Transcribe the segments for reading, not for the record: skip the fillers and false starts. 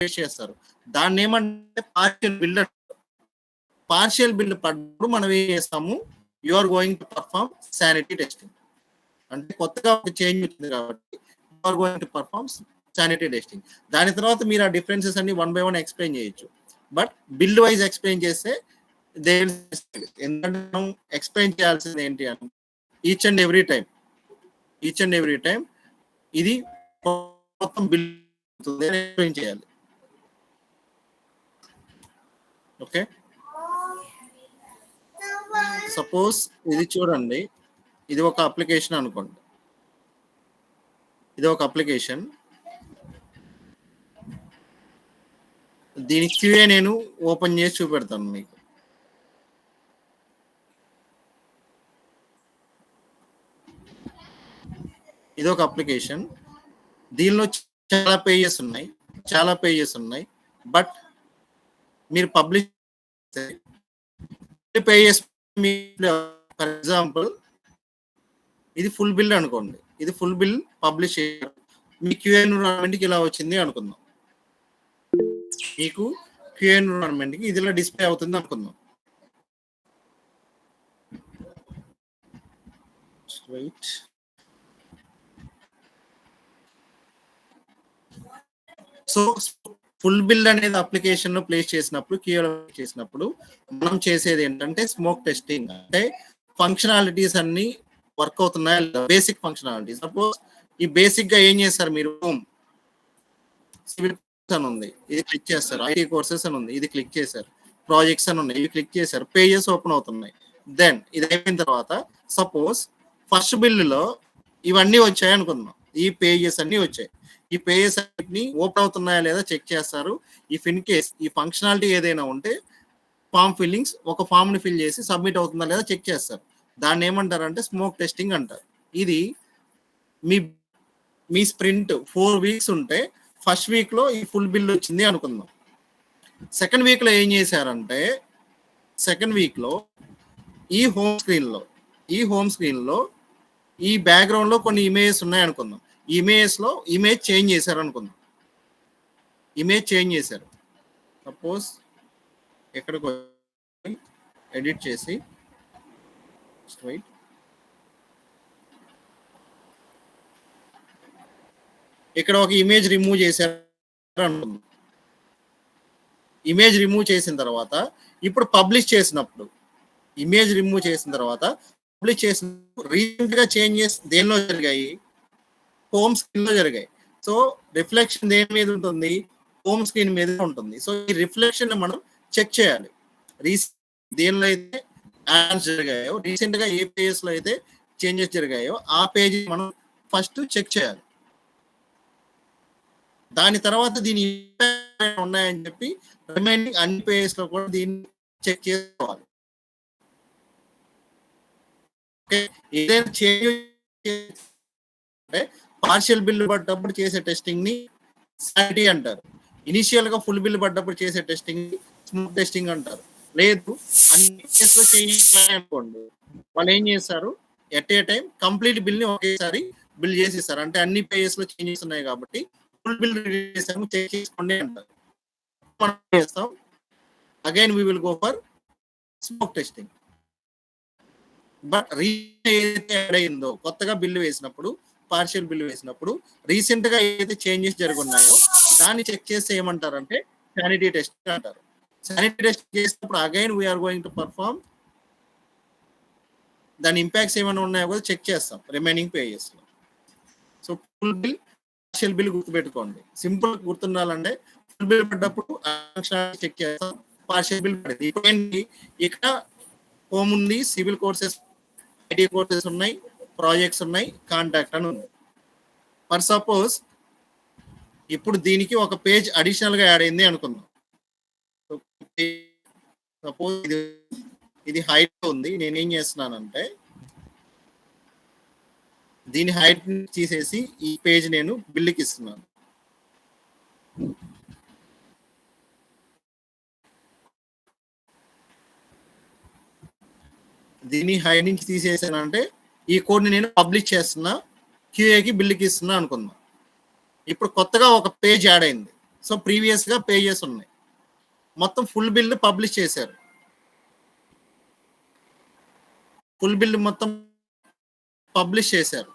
Place చేస్తారు. దాన్ని ఏమంటే పార్షియల్ బిల్ పడ్డప్పుడు మనం ఏం చేస్తాము, you are going to perform sanity testing. అంటే కొత్తగా ఒక చేంజ్ వచ్చింది కాబట్టి you are going to perform sanity testing. దాని తర్వాత మీరు ఆ డిఫరెన్సెస్ అన్ని 1 by 1 ఎక్స్ప్లెయిన్ చేయొచ్చు. బట్ బిల్ వైజ్ ఎక్స్ప్లెయిన్ చేస్తే దే విల్, ఎందుకంటే మనం ఎక్స్ప్లెయిన్ చేయాల్సింది ఏంటి అని ఈచ్ అండ్ ఎవ్రీ టైం ఇది మొత్తం బిల్ ఎక్స్ప్లెయిన్ చేయాలి. ఓకే, సపోజ్ ఇది చూడండి, ఇది ఒక అప్లికేషన్ అనుకోండి. ఇది ఒక అప్లికేషన్, దీని క్యూఏ నేను ఓపెన్ చేసి చూపెడతాను మీకు. ఇది ఒక అప్లికేషన్, దీనిలో చాలా పేజెస్ ఉన్నాయి. బట్ మీరు పబ్లిష్ పేజెస్, ఫర్ ఎగ్జాంపుల్ ఇది ఫుల్ బిల్ అనుకోండి, ఇది ఫుల్ బిల్ పబ్లిష్ చేయాలి. మీ క్యూఏ ఎన్విరాన్మెంట్కి ఇలా వచ్చింది అనుకుందాం, మీకు క్యూఏ ఎన్విరాన్మెంట్కి ఇది ఇలా డిస్ప్లే అవుతుంది అనుకుందాం. సో ఫుల్ బిల్ అనేది అప్లికేషన్ లో ప్లేస్ చేసినప్పుడు మనం చేసేది ఏంటంటే స్మోక్ టెస్టింగ్. అంటే ఫంక్షనాలిటీస్ అన్ని వర్క్ అవుతున్నాయా, బేసిక్ ఫంక్షనాలిటీ. సపోజ్ ఈ బేసిక్ గా ఏం చేస్తారు మీరు, సివిల్ అని ఉంది, ఇది క్లిక్ చేస్తారు. ఐటీ కోర్సెస్ అని ఉంది, ఇది క్లిక్ చేశారు. ప్రాజెక్ట్స్ అని ఉన్నాయి, ఇవి క్లిక్ చేశారు. పేజెస్ ఓపెన్ అవుతున్నాయి. దెన్ ఇది అయిపోయిన తర్వాత సపోజ్ ఫస్ట్ బిల్లులో ఇవన్నీ వచ్చాయి అనుకుందాం, ఈ పేజెస్ అన్ని వచ్చాయి. ఈ పేజెస్ అన్నిటిని ఓపెన్ అవుతున్నాయా లేదా చెక్ చేస్తారు. ఇఫ్ ఇన్ కేస్ ఈ ఫంక్షనాలిటీ ఏదైనా ఉంటే ఫామ్ ఫిల్లింగ్స్, ఒక ఫామ్ ని ఫిల్ చేసి సబ్మిట్ అవుతుందా లేదా చెక్ చేస్తారు. దాన్ని ఏమంటారంటే స్మోక్ టెస్టింగ్ అంటారు. ఇది మీ స్ప్రింట్ 4 weeks ఉంటే ఫస్ట్ వీక్ లో ఈ ఫుల్ బిల్ వచ్చింది అనుకుందాం. సెకండ్ వీక్ లో ఏం చేశారంటే, సెకండ్ వీక్ లో ఈ హోమ్ స్క్రీన్ లో ఈ బ్యాక్గ్రౌండ్ లో కొన్ని ఇమేజెస్ ఉన్నాయి అనుకుందాం. ఇమేజ్ లో ఇమేజ్ చేంజ్ చేశారు అనుకుందాం. సపోజ్ ఎక్కడికి ఎడిట్ చేసి ఇక్కడ ఒక ఇమేజ్ రిమూవ్ చేశారు అనుకుందాం. ఇమేజ్ రిమూవ్ చేసిన తర్వాత ఇప్పుడు పబ్లిష్ చేసినప్పుడు ఇమేజ్ రిమూవ్ చేసిన తర్వాత పబ్లిష్ చేసిన రీసెంట్ గా చేంజెస్ దేనిలో జరిగాయి, హోమ్ స్క్రీన్ లో జరిగాయి. సో రిఫ్లెక్షన్ దేని మీద ఉంటుంది, హోమ్ స్క్రీన్ మీద ఉంటుంది. సో ఈ రిఫ్లెక్షన్ మనం చెక్ చేయాలి. దేనిలో అయితే యాడ్స్ జరిగాయో, రీసెంట్ గా ఏ పేజెస్ లో అయితే చేంజెస్ జరిగాయో ఆ పేజ్ మనం ఫస్ట్ చెక్ చేయాలి. దాని తర్వాత దీని ఉన్నాయని చెప్పి రిమైనింగ్ అన్ని పేజెస్ లో కూడా దీన్ని చెక్ చేసుకోవాలి. ఏదైనా చేంజ్ పార్షియల్ బిల్లు పడ్డప్పుడు చేసే టెస్టింగ్ ని శానిటీ అంటారు. ఇనిషియల్ గా ఫుల్ బిల్ పడ్డప్పుడు చేసే టెస్టింగ్ ని స్మోక్ టెస్టింగ్ అంటారు. లేదు అన్ని కేస్ లో చేంజ్ అనుకోండి, వాళ్ళు ఏం చేస్తారు, at a time complete bill ని ఒకేసారి బిల్ చేసిస్తారు. అంటే అన్ని పేజెస్ లో చేంజెస్ ఉన్నాయి కాబట్టి ఫుల్ బిల్ రిలీజ్ చేసాము, చెక్ చేసుకోండి అంటారు. మనం చేస్తాం, again we will go for smoke testing. But ఏదైతే యాడ్ అయిందో, కొత్తగా బిల్లు వేసినప్పుడు, పార్షియల్ బిల్లు వేసినప్పుడు రీసెంట్ గా ఏదైతే చేంజెస్ జరుగున్నాయో దాన్ని చెక్ చేస్తే ఏమంటారంటే శానిటీ టెస్ట్ అంటారు. శానిటీ టెస్ట్ చేసినప్పుడు again we are going to perform, దాని ఇంపాక్ట్స్ ఏమైనా ఉన్నాయో కూడా చెక్ చేస్తాం రిమైనింగ్ పేజెస్ లో. So full bill, partial bill గుర్తుపెట్టుకోండి. సింపుల్ గుర్తుండాలంటే ఫుల్ బిల్ పడ్డప్పుడు చెక్ చేస్తాం, పార్షియల్ బిల్ పడింది. ఇప్పుడు ఇక్కడ హోమ్ ఉంది, సివిల్ కోర్సెస్, ఐటీ కోర్సెస్ ఉన్నాయి, ప్రాజెక్ట్స్ ఉన్నాయి, కాంటాక్ట్ అని ఉంది. ఫర్ సపోజ్ ఇప్పుడు దీనికి ఒక పేజ్ అడిషనల్ గా యాడ్ అయింది అనుకుందాం. సపోజ్ ఇది హైట్ ఉంది, నేనేం చేస్తున్నానంటే దీని హైట్ తీసేసి ఈ పేజ్ నేను బిల్లుకి ఇస్తున్నాను. దీని హైట్ నుంచి తీసేసానంటే ఈ కోడ్ని నేను పబ్లిష్ చేస్తున్నా, క్యూఏకి బిల్లుకి ఇస్తున్నా అనుకుందాం. ఇప్పుడు కొత్తగా ఒక పేజ్ యాడ్ అయింది, సో ప్రీవియస్గా పేజెస్ ఉన్నాయి. మొత్తం ఫుల్ బిల్ పబ్లిష్ చేశారు. ఫుల్ బిల్ మొత్తం పబ్లిష్ చేశారు.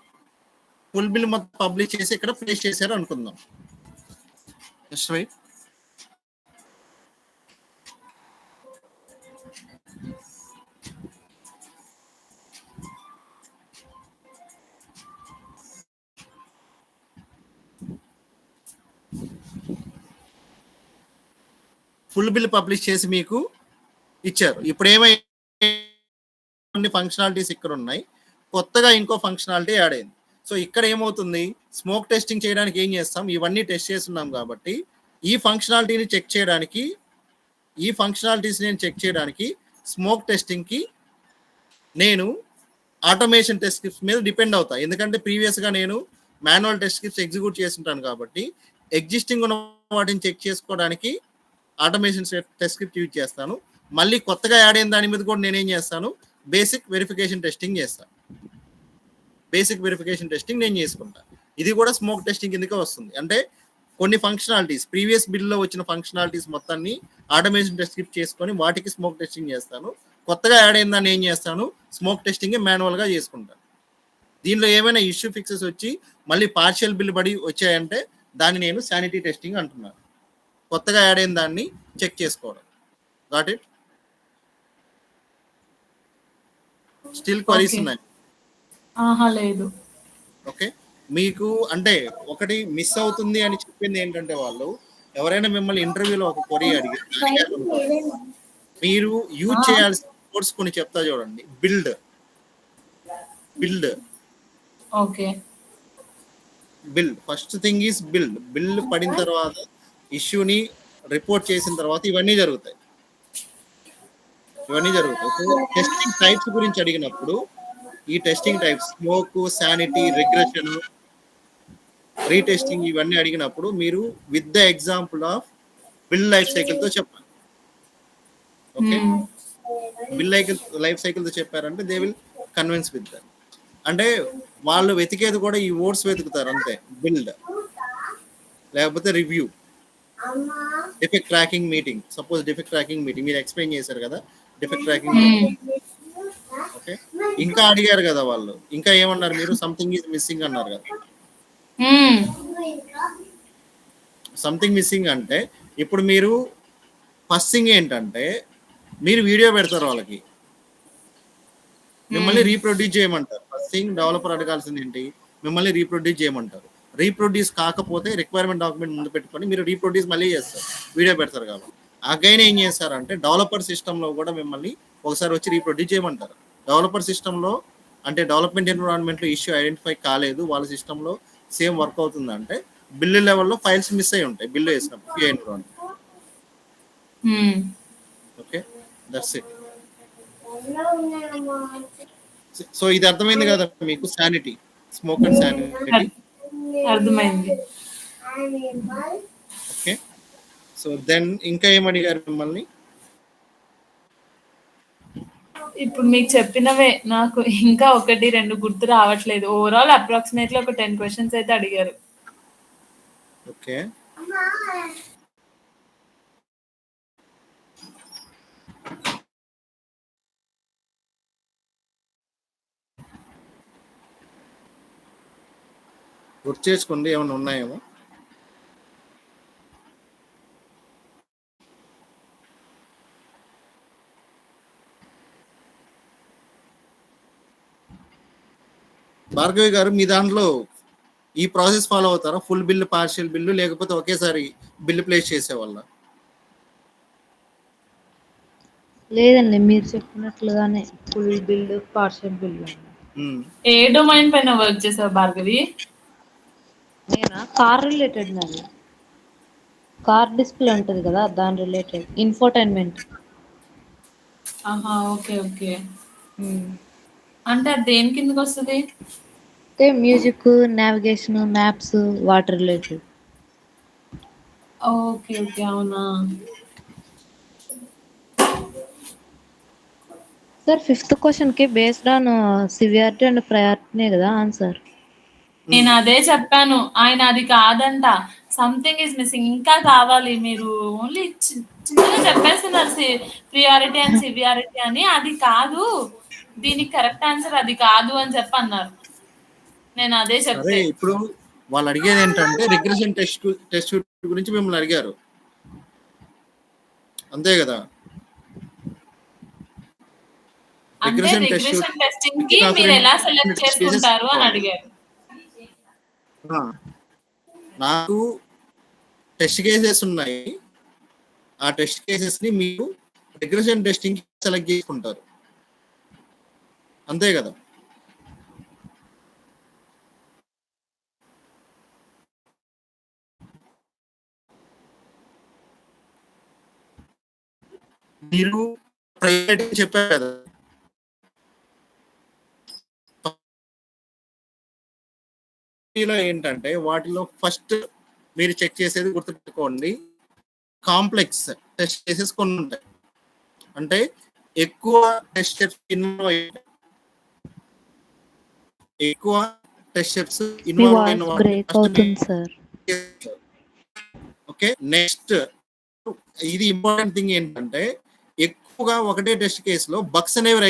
ఫుల్ బిల్ మొత్తం పబ్లిష్ చేసి ఇక్కడ ప్లేస్ చేశారు అనుకుందాం. Just right. Full bill publish చేసి మీకు ఇచ్చారు. ఇప్పుడు ఏమైనా ఫంక్షనాలిటీస్ ఇక్కడ ఉన్నాయి, కొత్తగా ఇంకో ఫంక్షనాలిటీ యాడ్ అయింది. సో ఇక్కడ ఏమవుతుంది, స్మోక్ టెస్టింగ్ చేయడానికి ఏం చేస్తాం, ఇవన్నీ టెస్ట్ చేస్తున్నాం కాబట్టి ఈ ఫంక్షనాలిటీని చెక్ చేయడానికి, ఈ ఫంక్షనాలిటీస్ నేను చెక్ చేయడానికి స్మోక్ టెస్టింగ్కి నేను ఆటోమేషన్ టెస్ట్ స్క్రిప్ట్స్ మీద డిపెండ్ అవుతా. ఎందుకంటే ప్రీవియస్గా నేను మాన్యువల్ టెస్ట్ స్క్రిప్ట్స్ ఎగ్జిక్యూట్ చేస్తుంటాను కాబట్టి ఎగ్జిస్టింగ్ ఉన్న వాటిని చెక్ చేసుకోవడానికి ఆటోమేషన్ టెస్ట్ స్క్రిప్ట్ యూజ్ చేస్తాను. మళ్ళీ కొత్తగా యాడ్ అయిన దాని మీద కూడా నేనేం చేస్తాను, బేసిక్ వెరిఫికేషన్ టెస్టింగ్ చేస్తాను. బేసిక్ వెరిఫికేషన్ టెస్టింగ్ నేను చేసుకుంటాను. ఇది కూడా స్మోక్ టెస్టింగ్ కిందకే వస్తుంది. అంటే కొన్ని ఫంక్షనాలిటీస్ ప్రీవియస్ బిల్లో వచ్చిన ఫంక్షనాలిటీస్ మొత్తాన్ని ఆటోమేషన్ టెస్ట్ స్క్రిప్ట్ చేసుకొని వాటికి స్మోక్ టెస్టింగ్ చేస్తాను. కొత్తగా యాడ్ అయిన దాన్ని ఏం చేస్తాను, స్మోక్ టెస్టింగ్ మాన్యువల్గా చేసుకుంటాను. దీనిలో ఏమైనా ఇష్యూ ఫిక్సెస్ వచ్చి మళ్ళీ పార్షియల్ బిల్ పడి వచ్చాయంటే దాన్ని నేను శానిటీ టెస్టింగ్ అంటున్నాను. కొత్తగా యాడ్ అయిన దాన్ని చెక్ చేసుకోవడం. Got it? స్టిల్ క్వరీస్ ఉన్నాయి? లేదు. ఓకే, మీకు అంటే ఒకటి మిస్ అవుతుంది అని చెప్పింది ఏంటంటే, వాళ్ళు ఎవరైనా మిమ్మల్ని ఇంటర్వ్యూలో ఒక క్వరీ అడిగారు, మీరు యూజ్ చేయాల్సిన కోర్స్ కొన్ని చెప్తా చూడండి. Build okay, build first thing is build పడిన తర్వాత ఇష్యూని రిపోర్ట్ చేసిన తర్వాత ఇవన్నీ జరుగుతాయి. టెస్టింగ్ టైప్స్ గురించి అడిగినప్పుడు ఈ testing types smoke, sanity, regression, retesting ఇవన్నీ అడిగినప్పుడు మీరు with the example of bill life cycle తో చెప్పాలి. ఓకే, బిల్ లైఫ్ సైకిల్ తో చెప్పారంటే they will convince with that. అంటే వాళ్ళు వెతికేది కూడా ఈ వర్డ్స్ వెతుకుతారు అంతే. బిల్డ్, లేకపోతే review, defect tracking meeting. Suppose defect tracking meeting మీరు ఎక్స్ప్లెయిన్ చేశారు కదా, డిఫెక్ట్ ట్రాకింగ్ మీటింగ్. ఓకే, ఇంకా అడిగారు కదా వాళ్ళు, ఇంకా ఏమన్నారు మీరు, సంథింగ్ ఈజ్ మిస్సింగ్ అన్నారు కదా. సంథింగ్ మిస్సింగ్ అంటే ఇప్పుడు మీరు ఫస్ట్ థింగ్ ఏంటంటే మీరు వీడియో పెడతారు, వాళ్ళకి మిమ్మల్ని రీప్రొడ్యూస్ చేయమంటారు. ఫస్ట్ థింగ్ డెవలపర్ అడగాల్సింది ఏంటి, మిమ్మల్ని రీప్రొడ్యూస్ చేయమంటారు. రీప్రొడ్యూస్ కాకపోతే రిక్వైర్మెంట్ డాక్యుమెంట్ ముందు పెట్టుకొని మీరు రీప్రొడ్యూస్ మళ్ళీ చేస్తారు, వీడియో పెడతారు కాబట్టి. అగైన్ ఏం చేస్తారంటే డెవలపర్ సిస్టంలో కూడా మిమ్మల్ని ఒకసారి వచ్చి రీప్రొడ్యూస్ చేయమంటారు. డెవలపర్ సిస్టంలో అంటే డెవలప్మెంట్ ఎన్విరాన్మెంట్లో ఇష్యూ ఐడెంటిఫై కాలేదు, వాళ్ళ సిస్టంలో సేమ్ వర్క్ అవుతుందంటే బిల్లు లెవెల్లో ఫైల్స్ మిస్ అయి ఉంటాయి బిల్లు వేసినప్పుడు environment. Okay, that's it. So ఇది అర్థమైంది కదా మీకు, శానిటీ, స్మోక్ అండ్ శానిటీ అర్థమైంది. ఓకే, సో దెన్ ఇంకా ఏమడిగారు మిమ్మల్ని? ఇప్పుడు మీకు చెప్పినవే నాకు ఇంకా 1-2 గుర్తు రావట్లేదు. ఓవరాల్ అప్రాక్సిమేట్లీ ఒక 10 క్వశ్చన్స్ అయితే అడిగారు. ఓకే, గుర్తు చేసుకోండి ఏమైనా ఉన్నాయేమో. భార్గవి గారు, మీ దాంట్లో ఈ ప్రాసెస్ ఫాలో అవుతారా? ఫుల్ బిల్లు, పార్షియల్ బిల్లు, లేకపోతే ఒకేసారి బిల్లు ప్లేస్ చేసేవాళ్ళ? లేదండి, మీరు చెప్పినట్లుగానే ఫుల్ బిల్డ్, పార్షియల్ బిల్డ్. ఏ డొమైన్ పైన వర్క్ చేసావు భార్గవి? నేనా, కార్ రిలేటెడ్ నాది. కార్ డిస్ప్లే ఉంటుంది కదా, దాని రిలేటెడ్ ఇన్ఫోటైన్మెంట్. ఓకే ఓకే, అంటే అది దేని కిందకి వస్తుంది? అంటే మ్యూజిక్, నావిగేషన్, మ్యాప్స్, వాటి రిలేటెడ్. ఓకే ఓకే, అవునా. సార్, 5th క్వశ్చన్కి బేస్డ్ ఆన్ సివియారిటీ అండ్ ప్రయారిటీనే కదా ఆన్సర్? నేను అదే చెప్పాను, ఆయన అది కాదంట, సంథింగ్ ఈజ్ మిస్సింగ్. ఇంకా కావాలి. మీరు ఓన్లీ చిన్నగా చెప్పేస్తున్నారు ప్రియారిటీ అండ్ సివియారిటీ అని. అది కాదు. దీనికి కరెక్ట్ ఆన్సర్ అది కాదు అని చెప్పి అన్నారు. నేను అదే సరే చెప్తే. ఇప్పుడు వాళ్ళు అడిగేది ఏంటంటే రిగ్రెషన్ టెస్ట్ గురించి మిమ్మల్ని అడిగారు, అంతే కదా? అంటే రిగ్రెషన్ టెస్టింగ్ కి మీరు ఎలా సెలెక్ట్ చేసుకుంటారు అని అడిగారు. నాకు టెస్ట్ కేసెస్ ఉన్నాయి, ఆ టెస్ట్ కేసెస్ ని మీరు రిగ్రెషన్ టెస్టింగ్ సెలెక్ట్ చేసుకుంటారు, అంతే కదా? మీరు ప్రైవేట్ చెప్పారు కదా, ఏంటంటే వాటిలో ఫస్ట్ మీరు చెక్ చేసేది గుర్తుపెట్టుకోండి, కాంప్లెక్స్ టెస్ట్ కేసెస్ కొన్ని ఉంటాయి. అంటే ఎక్కువ టెస్ట్ స్టెప్స్ ఇన్వాల్వ్ అయ్యి ఓకే. నెక్స్ట్ ఇది ఇంపార్టెంట్ థింగ్ ఏంటంటే ఎక్కువగా ఒకటే టెస్ట్ కేసులో బగ్స్ అనేవి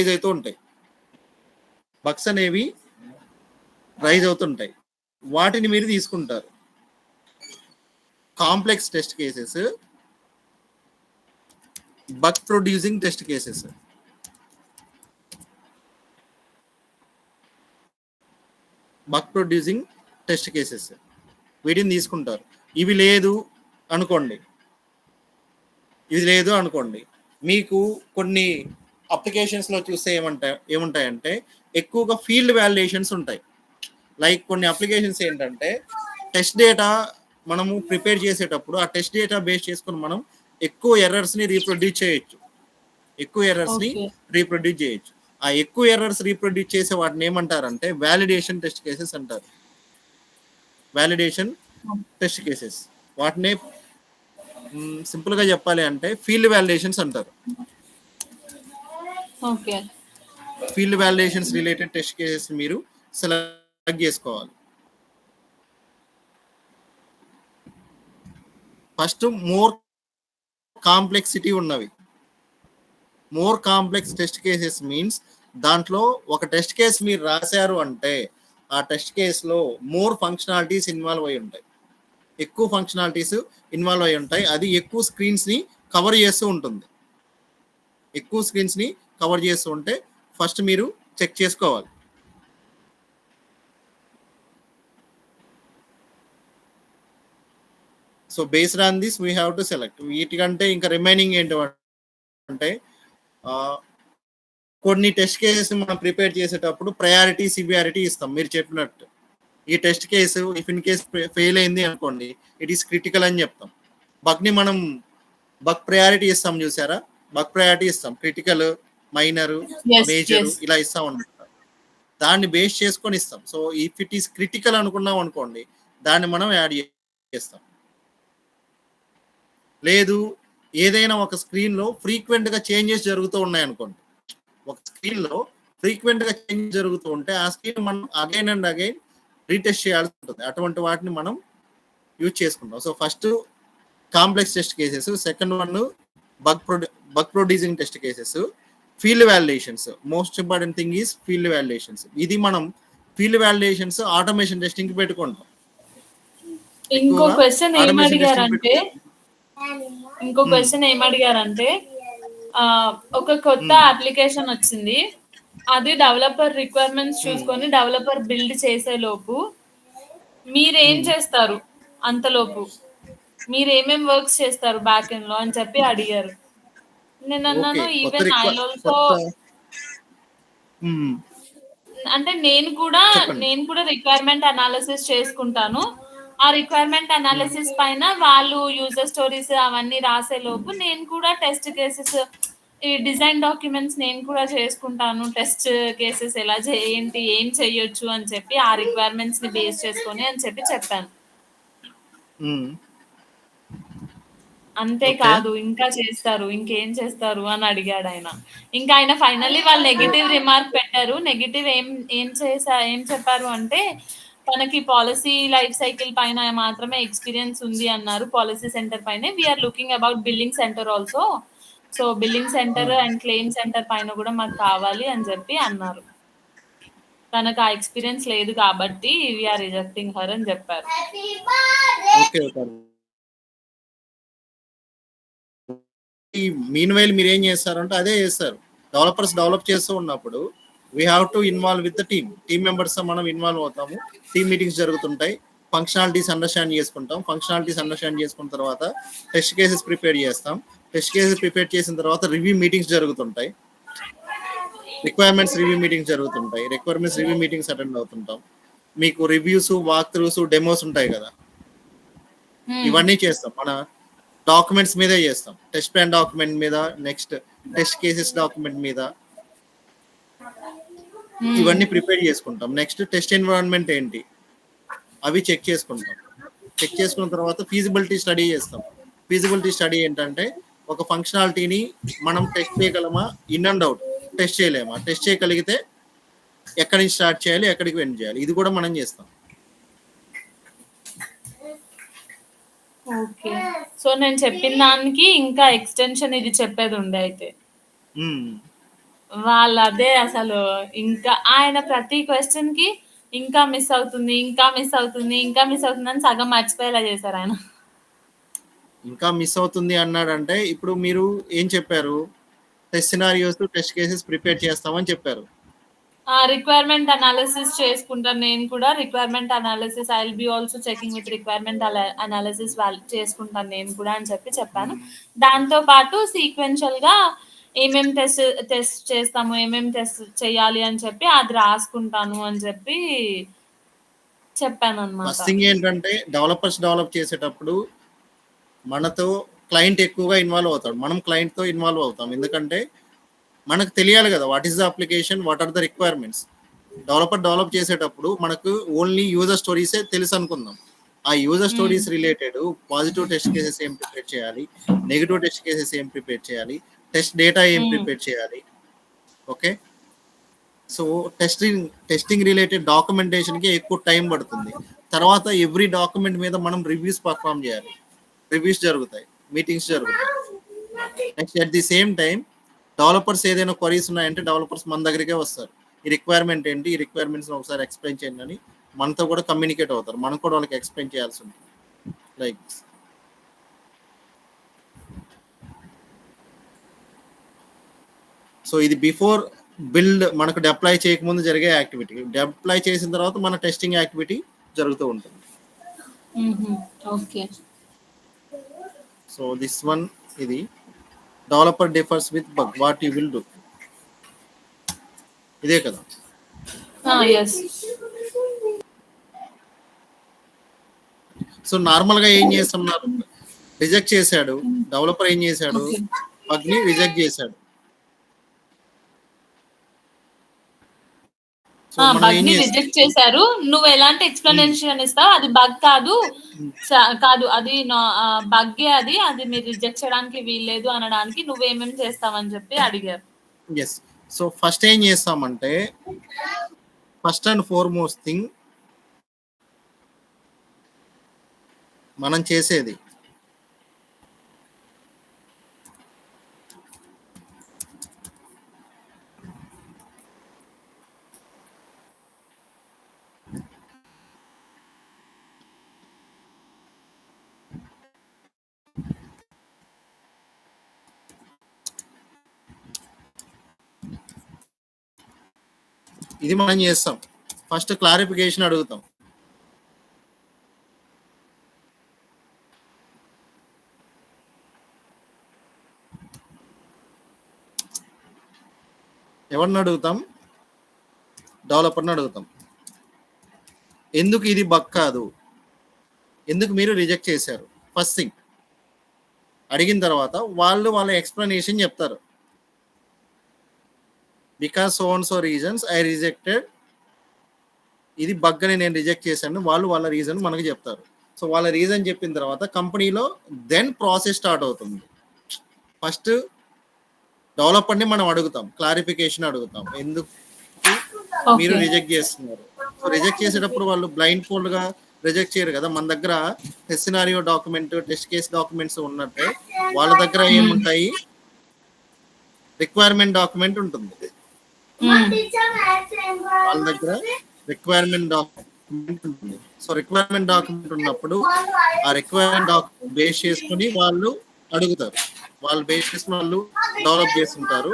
రైజ్ అవుతుంటాయి, వాటిని మీరు తీసుకుంటారు. Complex test cases, bug producing test cases. వీటిని తీసుకుంటారు. ఇవి లేదు అనుకోండి, మీకు కొన్ని అప్లికేషన్స్ లో చూస్తే ఏముంటాయంటే ఎక్కువగా ఫీల్డ్ వ్యాలిడేషన్స్ ఉంటాయి. లైక్ కొన్ని అప్లికేషన్స్ ఏంటంటే టెస్ట్ డేటా మనము ప్రిపేర్ చేసేటప్పుడు ఆ టెస్ట్ డేటా బేస్ చేసుకుని మనం ఎక్కువ ఎర్రర్స్ ని రీప్రొడ్యూస్ చేయొచ్చు. ఆ ఎక్కువ ఎర్రర్స్ రీప్రొడ్యూస్ చేసే వాటిని ఏమంటారంటే వ్యాలిడేషన్ టెస్ట్ కేసెస్ అంటారు. వాటిని సింపుల్ గా చెప్పాలి అంటే ఫీల్డ్ వ్యాలిడేషన్స్ అంటారు. Field validations related test cases మీరు సెలెక్ట్ చేసుకోవాలి. First more complex test cases means దాంట్లో ఒక టెస్ట్ కేసు మీరు రాశారు అంటే ఆ టెస్ట్ కేసులో మోర్ ఫంక్షనాలిటీస్ ఇన్వాల్వ్ అయి ఉంటాయి. అది ఎక్కువ స్క్రీన్స్ ని కవర్ చేస్తూ ఉంటే ఫస్ట్ మీరు చెక్ చేసుకోవాలి. So based on this we have to select. వీటికంటే ఇంకా రిమైనింగ్ ఏంటంటే కొన్ని టెస్ట్ కేసెస్ మనం ప్రిపేర్ చేసేటప్పుడు ప్రయారిటీ, సివియారిటీ ఇస్తాం. మీరు చెప్పినట్టు ఈ test case if in case fail అయింది అనుకోండి, ఇట్ ఈస్ క్రిటికల్ అని చెప్తాం. బగ్ని మనం బగ్ ప్రయారిటీ ఇస్తాం, చూసారా? బగ్ ప్రయారిటీ ఇస్తాం, క్రిటికల్, మైనర్, మేజర్ ఇలా ఇస్తాం అనమాట. దాన్ని బేస్ చేసుకొని ఇస్తాం. So if it is critical అనుకున్నాం అనుకోండి, దాన్ని మనం యాడ్ చేస్తాం. లేదు ఏదైనా ఒక స్క్రీన్ లో ఫ్రీక్వెంట్ గా చేంజెస్ జరుగుతూ ఉన్నాయి అనుకోండి, జరుగుతూ ఉంటే ఆ స్క్రీన్ మనం అగైన్ అండ్ అగైన్ రీటెస్ట్ చేయాల్సి ఉంటుంది. అటువంటి వాటిని మనం యూజ్ చేసుకుంటాం. So first complex test cases, second one bug producing test cases, field validations. Most important thing is field validations. ఇది మనం ఫీల్డ్ వ్యాలిడేషన్స్ ఆటోమేషన్ టెస్టింగ్ కి పెట్టుకుంటాం. ఇంకో క్వశ్చన్ ఏమడిగారంటే ఒక కొత్త అప్లికేషన్ వచ్చింది, అది డెవలపర్ రిక్వైర్మెంట్స్ చూసుకొని డెవలపర్ బిల్డ్ చేసే లోపు మీరేం చేస్తారు? అంతలోపు మీరు ఏమేం వర్క్స్ చేస్తారు బ్యాక్ ఎండ్ లో అని చెప్పి అడిగారు. నేను అన్నాను ఈవెన్ ఐ ఆల్సో, అంటే నేను కూడా రిక్వైర్మెంట్ అనాలిసిస్ చేసుకుంటాను. ఆ రిక్వైర్మెంట్ అనాలిసిస్ పైన వాళ్ళు యూజర్ స్టోరీస్ అవన్నీ రాసే లోపు నేను కూడా టెస్ట్ కేసెస్, ఈ డిజైన్ డాక్యుమెంట్స్ నేను కూడా చేసుకుంటాను. టెస్ట్ కేసెస్ ఎలా ఏంటి, ఏం చెయ్యొచ్చు అని చెప్పి ఆ రిక్వైర్మెంట్స్ ని బేస్ చేసుకొని అని చెప్పి చెప్పాను. అంతేకాదు ఇంకా చేస్తారు, ఇంకేం చేస్తారు అని అడిగాడు ఆయన. ఇంకా ఆయన ఫైనల్లీ వాళ్ళు నెగిటివ్ రిమార్క్ పెట్టారు. నెగిటివ్ ఏం చెప్పారు అంటే తనకి పాలసీ లైఫ్ సైకిల్ పైన మాత్రమే ఎక్స్పీరియన్స్ ఉంది అన్నారు, పాలసీ సెంటర్ పైన. We are looking about billing centre also, so billing centre and claim centre పైన కూడా మాకు కావాలి అని చెప్పి అన్నారు. తనకు ఆ ఎక్స్పీరియన్స్ లేదు కాబట్టి వీఆర్ రిజెక్టింగ్ హర్ అని చెప్పారు. మీన్ వైల్ మీరు ఏం చేస్తారంటే అదే చేస్తారు. డెవలపర్స్ డెవలప్ చేస్తూ ఉన్నప్పుడు we have to involve with the team members మనం ఇన్వాల్వ్ అవుతాము. టీమ్ మీటింగ్స్ జరుగుతుంటాయి, ఫంక్షనాలిటీస్ అండర్స్టాండ్ చేసుకుంటాం. ఫంక్షనాలిటీస్ అండర్స్టాండ్ చేసుకున్న తర్వాత టెస్ట్ కేసెస్ ప్రిపేర్ చేస్తాం. టెస్ట్ కేసెస్ ప్రిపేర్ చేసిన తర్వాత రివ్యూ మీటింగ్స్ జరుగుతుంటాయి, రిక్వైర్మెంట్స్ రివ్యూ మీటింగ్స్ జరుగుతుంటాయి. రిక్వైర్మెంట్స్ రివ్యూ మీటింగ్స్ అటెండ్ అవుతుంటాం. మీకు రివ్యూస్, వాక్ త్రూస్, డెమోస్ ఉంటాయి కదా, ఇవన్నీ చేస్తాం. మన డాక్యుమెంట్స్ మీదే చేస్తాం. టెస్ట్ ప్లాన్ డాక్యుమెంట్ మీద, నెక్స్ట్ టెస్ట్ కేసెస్ డాక్యుమెంట్ మీద ఇవన్నీ ప్రిపేర్ చేసుకుంటాం. నెక్స్ట్ టెస్ట్ ఎన్విరాన్మెంట్ ఏంటి అవి చెక్ చేసుకుంటాం. చెక్ చేసుకున్న తర్వాత ఫీజిబిలిటీ స్టడీ చేస్తాం. ఫీజిబిలిటీ స్టడీ ఏంటంటే ఒక ఫంక్షనాలిటీని మనం టెస్ట్ చేయగలమా, ఇన్ అండ్ అవుట్ టెస్ట్ చేయలేమా, టెస్ట్ చేయగలిగితే ఎక్కడి నుంచి స్టార్ట్ చేయాలి, ఎక్కడికి వెండ్ చేయాలి, ఇది కూడా మనం చేస్తాం. ఓకే, సో నేను చెప్పిన దానికి ఇంకా ఎక్స్టెన్షన్ ఇది చెప్పేది ఉండే. అయితే వాళ్ళు అదే అసలు ఇంకా ఆయన ప్రతి క్వశ్చన్ కి ఇంకా మిస్ అవుతుంది, ఇంకా మిస్ అవుతుంది, ఇంకా మిస్ అవుతుంది అని సగం మర్చిపోయేలా చేశారు ఆయన. ఇంకా మిస్ అవుతుంది అన్నాడంటే ఇప్పుడు మీరు ఏం చెప్పారు, test scenarios, test cases prepare చేస్తామని చెప్పారు. రిక్వైర్మెంట్ అనాలిసిస్ చేసుకుంటాను నేను కూడా. Requirement analysis I will be also checking with requirement analysis చేసుకుంటాను నేను కూడా అని చెప్పాను. దాంతో పాటు సీక్వెన్షియల్ గా ఏమేమి టెస్ట్ చేస్తాము, ఏమేమి టెస్ట్ చేయాలి అని చెప్పి అది రాసుకుంటాను అని చెప్పాను అనమాట. ఫస్ట్ థింగ్ ఏంటంటే డెవలపర్స్ డెవలప్ చేసేటప్పుడు మనతో క్లయింట్ ఎక్కువగా ఇన్వాల్వ్ అవుతాడు, మనం క్లయింట్ తో ఇన్వాల్వ్ అవుతాం. ఎందుకంటే మనకు తెలియాలి కదా what is the application, what are the requirements. Developer develop చేసేటప్పుడు మనకు ఓన్లీ యూజర్ స్టోరీసే తెలుసు అనుకుందాం. ఆ user stories related positive test cases ఏం ప్రిపేర్ చేయాలి, నెగిటివ్ టెస్ట్ కేసెస్ ఏం ప్రిపేర్ చేయాలి, టెస్ట్ డేటా ఏం ప్రిపేర్ చేయాలి. Okay, so testing related documentation కి ఎక్కువ టైం పడుతుంది. తర్వాత ఎవ్రీ డాక్యుమెంట్ మీద మనం రివ్యూస్ పర్ఫామ్ చేయాలి, రివ్యూస్ జరుగుతాయి, మీటింగ్స్ జరుగుతాయి. Next at the same time developers ఏదైనా క్వరీస్ ఉన్నాయంటే డెవలపర్స్ మన దగ్గరికే వస్తారు. ఈ రిక్వైర్మెంట్ ఏంటి, ఈ రిక్వైర్మెంట్స్ ఒకసారి ఎక్స్ప్లెయిన్ చేయండి అని మనతో కూడా కమ్యూనికేట్ అవుతారు. మనం కూడా వాళ్ళకి ఎక్స్ప్లెయిన్ చేయాల్సి ఉంటుంది. లైక్ సో ఇది బిఫోర్ బిల్డ్ మనకు డిప్లాయ్ చేయకముందు జరిగే యాక్టివిటీ. డిప్లాయ్ చేసిన తర్వాత మన టెస్టింగ్ యాక్టివిటీ జరుగుతూ ఉంటుంది. ఓకే, సో దిస్ వన్ ఇది developer differs with bug, what you will do, ఇదే కదా. సో నార్మల్ గా ఏం చేస్తున్నారు, రిజెక్ట్ చేశాడు డెవలపర్, ఏం చేశాడు బగ్ ని రిజెక్ట్ చేశాడు. బగ్ ని రిజెక్ట్ చేశారు. నువ్వు ఎలాంటి ఎక్స్ప్లెనేషన్ ఇస్తావు, అది బగ్ కాదు అది బగ్గే, అది మీరు రిజెక్ట్ చేయడానికి వీల్లేదు అనడానికి నువ్వేమేమి చేస్తావని చెప్పి అడిగారు. ఎస్, సో ఫస్ట్ ఏం చేస్తామంటే ఫస్ట్ అండ్ ఫార్మోస్ట్ థింగ్ మనం చేసేది ఇది మనం చేస్తాం. ఫస్ట్ క్లారిఫికేషన్ అడుగుతాం. ఎవరిని అడుగుతాం, డెవలపర్ని అడుగుతాం. ఎందుకు ఇది బగ్ కాదు, ఎందుకు మీరు రిజెక్ట్ చేశారు, ఫస్ట్ థింగ్ అడిగిన తర్వాత వాళ్ళు వాళ్ళ ఎక్స్ప్లెనేషన్ చెప్తారు. Because so and so reasons I rejected, ఇది బగ్ అని నేను రిజెక్ట్ చేశాను, వాళ్ళు వాళ్ళ రీజన్ మనకు చెప్తారు. సో వాళ్ళ రీజన్ చెప్పిన తర్వాత కంపెనీలో దెన్ ప్రాసెస్ స్టార్ట్ అవుతుంది. ఫస్ట్ డెవలపర్ని మనం అడుగుతాం, క్లారిఫికేషన్ అడుగుతాం, ఎందుకు మీరు రిజెక్ట్ చేస్తున్నారు, సో రిజెక్ట్ చేసేటప్పుడు వాళ్ళు బ్లైండ్ ఫోల్డ్ గా రిజెక్ట్ చేయరు కదా. మన దగ్గర scenario document, test case documents ఉన్నట్టే వాళ్ళ దగ్గర ఏముంటాయి, రిక్వైర్మెంట్ డాక్యుమెంట్ ఉంటుంది. వాళ్ళ దగ్గర రిక్వైర్మెంట్ డాక్యుమెంట్ ఉంటుంది. సో రిక్వైర్మెంట్ డాక్యుమెంట్ ఉన్నప్పుడు ఆ రిక్వైర్మెంట్ డాక్యుమెంట్ బేస్ చేసుకుని వాళ్ళు అడుగుతారు. వాళ్ళు బేస్ చేసుకుని వాళ్ళు డెవలప్ చేస్తుంటారు.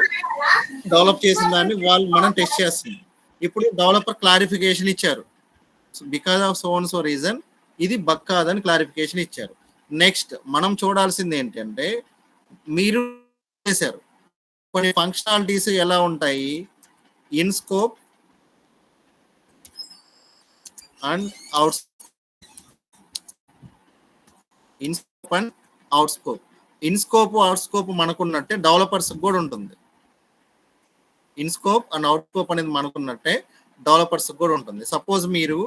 డెవలప్ చేసిన దాన్ని వాళ్ళు మనం టెస్ట్ చేస్తున్నాం. ఇప్పుడు డెవలపర్ క్లారిఫికేషన్ ఇచ్చారు, because of so and so reason ఇది బగ్ కాదని క్లారిఫికేషన్ ఇచ్చారు. నెక్స్ట్ మనం చూడాల్సింది ఏంటంటే, మీరు చేశారు కొన్ని ఫంక్షనాలిటీస్ ఎలా ఉంటాయి, in scope and out, in scope and out scope. In scope out scope మనకున్నట్టే డెవలపర్స్ కూడా ఉంటుంది. In scope and out scope అనేది మనకున్నట్టే డెవలపర్స్ కూడా ఉంటుంది. సపోజ్ మీరు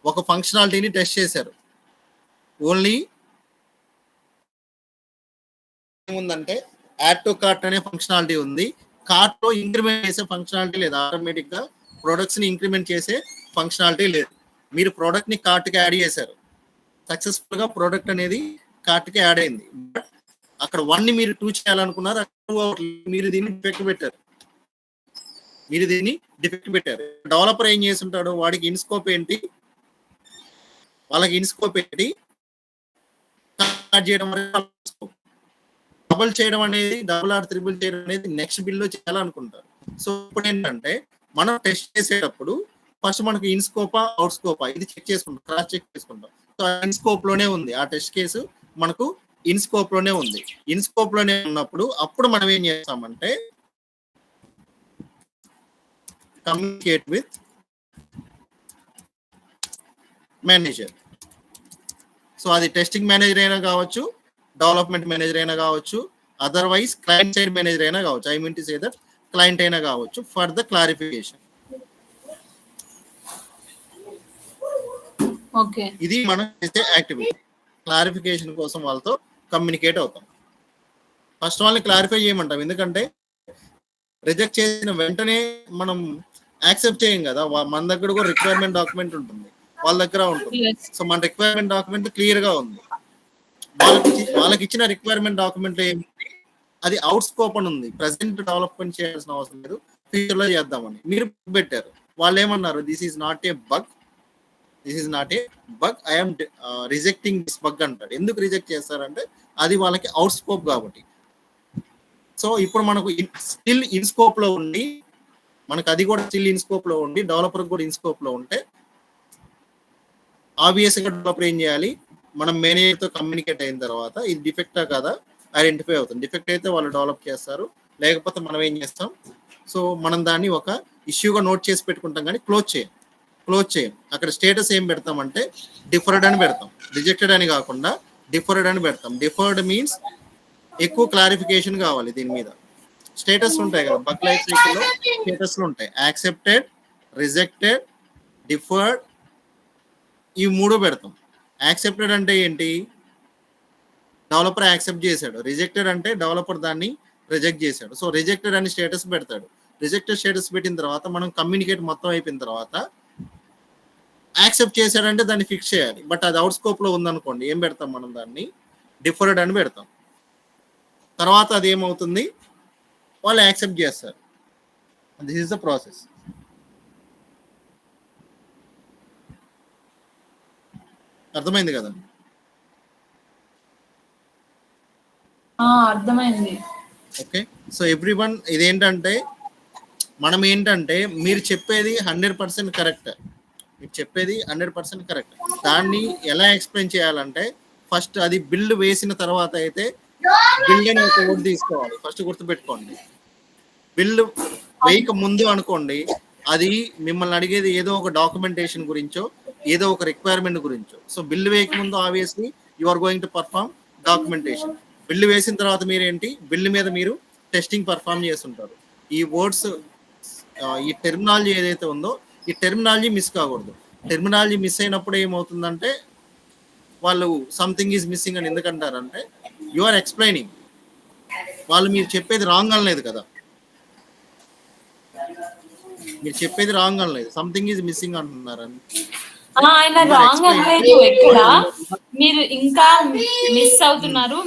ఒక ఫంక్షనాలిటీని టెస్ట్ చేశారు, ఓన్లీ ఏముందంటే యాడ్ టు కార్ట్ అనే ఫంక్షనాలిటీ ఉంది. కార్ట్ లో ఇంక్రిమెంట్ చేసే ఫంక్షనాలిటీ లేదు, ఆటోమేటిక్ గా ప్రొడక్ట్స్ ని ఇంక్రిమెంట్ చేసే ఫంక్షనాలిటీ లేదు. మీరు ప్రోడక్ట్ ని కార్ట్ కి యాడ్ చేశారు, సక్సెస్ఫుల్ గా ప్రోడక్ట్ అనేది కార్ట్ కి యాడ్ అయింది. బట్ అక్కడ 1 ని మీరు 2 చేయాలనుకున్నారు, మీరు దీన్ని డిఫెక్ట్ పెట్టారు. డెవలపర్ ఏం చేస్తుంటాడు, వాడికి ఇన్ స్కోప్ ఏంటి, వాళ్ళకి ఇన్ స్కోప్ ఏంటి, చేయడం డబుల్ చేయడం అనేది, డబుల్ ఆర్ త్రిబుల్ చేయడం అనేది నెక్స్ట్ బిల్లో చేయాలనుకుంటారు. సో ఇప్పుడు ఏంటంటే మనం టెస్ట్ చేసేటప్పుడు ఫస్ట్ మనకు ఇన్ స్కోపా అవుట్ స్కోపా ఇది చెక్ చేసుకుంటాం, క్రాస్ చెక్ చేసుకుంటాం. సో ఇన్ స్కోప్ లోనే ఉంది, ఆ టెస్ట్ కేసు మనకు ఇన్ స్కోప్ లోనే ఉంది. ఇన్ స్కోప్ లోనే ఉన్నప్పుడు అప్పుడు మనం ఏం చేస్తామంటే కమ్యూనికేట్ విత్ మేనేజర్. సో అది టెస్టింగ్ మేనేజర్ అయినా కావచ్చు, డెవలప్మెంట్ మేనేజర్ అయినా కావచ్చు, అదర్వైజ్ క్లయింట్ సైడ్ మేనేజర్ అయినా కావచ్చు. I mean to say that client అయినా కావచ్చు, ఫర్ ద క్లారిఫికేషన్. ఓకే, ఇది మనం చేసే యాక్టివిటీ. క్లారిఫికేషన్ కోసం వాళ్ళతో కమ్యూనికేట్ అవుతాం. ఫస్ట్ వాళ్ళని క్లారిఫై చేయమంటాం, ఎందుకంటే రిజెక్ట్ చేసిన వెంటనే మనం యాక్సెప్ట్ చేయం కదా. మన దగ్గర కూడా రిక్వైర్మెంట్ డాక్యుమెంట్ ఉంటుంది, వాళ్ళ దగ్గర ఉంటుంది. సో మన రిక్వైర్మెంట్ డాక్యుమెంట్ క్లియర్ గా ఉంది. వాళ్ళకి ఇచ్చిన రిక్వైర్మెంట్ డాక్యుమెంట్ ఏంటి, అది అవుట్ స్కోప్ అని ఉంది. ప్రెసెంట్ డెవలప్మెంట్ చేయాల్సిన అవసరం లేదు, ఫ్యూచర్ లో చేద్దామని మీరు పెట్టారు. వాళ్ళు ఏమన్నారు, this is not a bug, I'm rejecting this bug అంటాడు. ఎందుకు రిజెక్ట్ చేస్తారంటే అది వాళ్ళకి అవుట్ స్కోప్ కాబట్టి. సో ఇప్పుడు మనకు స్టిల్ ఇన్ స్కోప్ లో ఉండి, మనకు అది కూడా స్టిల్ ఇన్ స్కోప్ లో ఉండి, డెవలపర్ కూడా ఇన్ స్కోప్ లో ఉంటే ఆబ్వియస్ గా డెవలపర్ ఏం చేయాలి, మనం మేనేజర్ తో కమ్యూనికేట్ అయిన తర్వాత ఇది డిఫెక్టా కదా ఐడెంటిఫై అవుతుంది. డిఫెక్ట్ అయితే వాళ్ళు డెవలప్ చేస్తారు, లేకపోతే మనం ఏం చేస్తాం, సో మనం దాన్ని ఒక ఇష్యూగా నోట్ చేసి పెట్టుకుంటాం, కానీ క్లోజ్ చేయం. అక్కడ స్టేటస్ ఏం పెడతామంటే డిఫర్డ్ అని పెడతాం, రిజెక్టెడ్ అని కాకుండా డిఫర్డ్ అని పెడతాం. డిఫర్డ్ మీన్స్ ఎక్కువ క్లారిఫికేషన్ కావాలి దీని మీద. స్టేటస్ ఉంటాయి కదా, బగ్ లైఫ్ సైకిల్ లో స్టేటస్లు ఉంటాయి, యాక్సెప్టెడ్, రిజెక్టెడ్, డిఫర్డ్, ఈ 3 పెడతాం. యాక్సెప్టెడ్ అంటే ఏంటి, డెవలపర్ యాక్సెప్ట్ చేశాడు. రిజెక్టెడ్ అంటే డెవలపర్ దాన్ని రిజెక్ట్ చేశాడు. సో రిజెక్టెడ్ అని స్టేటస్ పెడతాడు. రిజెక్టెడ్ స్టేటస్ పెట్టిన తర్వాత మనం కమ్యూనికేట్ మొత్తం అయిపోయిన తర్వాత యాక్సెప్ట్ చేశాడంటే దాన్ని ఫిక్స్ చేయాలి. బట్ అది అవుట్ స్కోప్ లో ఉందనుకోండి, ఏం పెడతాం మనం, దాన్ని డిఫర్డ్ అని పెడతాం. తర్వాత అది ఏమవుతుంది, వాళ్ళు యాక్సెప్ట్ చేస్తారు. This is the process. అర్థమైంది కదా? అర్థమైంది. ఓకే, సో ఎవ్రీవన్ ఇదేంటంటే మనం ఏంటంటే మీరు చెప్పేది 100% కరెక్ట్, దాన్ని ఎలా ఎక్స్ప్లెయిన్ చేయాలంటే ఫస్ట్ అది బిల్డ్ వేసిన తర్వాత అయితే బిల్డ్ అని ఒక వర్డ్ తీసుకోవాలి. ఫస్ట్ గుర్తుపెట్టుకోండి, బిల్డ్ వేయక ముందు అనుకోండి, అది మిమ్మల్ని అడిగేది ఏదో ఒక డాక్యుమెంటేషన్ గురించో, ఏదో ఒక రిక్వైర్మెంట్ గురించో. సో బిల్డ్ వేయక ముందు obviously you are going to perform documentation. Build వేసిన తర్వాత మీరేంటి, బిల్డ్ మీద మీరు టెస్టింగ్ పర్ఫార్మ్ చేస్తుంటారు. ఈ వర్డ్స్, ఈ టెర్మినాలజీ ఏదైతే ఉందో, ఈ టెర్మినాలజీ మిస్ కాకూడదు. టెర్మినాలజీ మిస్ అయినప్పుడు ఏమవుతుందంటే వాళ్ళు సంథింగ్ ఈజ్ మిస్సింగ్ అని ఎందుకంటారంటే యు ఆర్ ఎక్స్ప్లెయినింగ్, వాళ్ళు మీరు చెప్పేది రాంగ్ అనలేదు కదా. మీరు చెప్పేది రాంగ్ అనలేదు, సంథింగ్ ఈజ్ మిస్సింగ్ అంటున్నారని. ఆయన రాంగ్ అనలేదు ఎక్కడ, మీరు ఇంకా మిస్ అవుతున్నారు.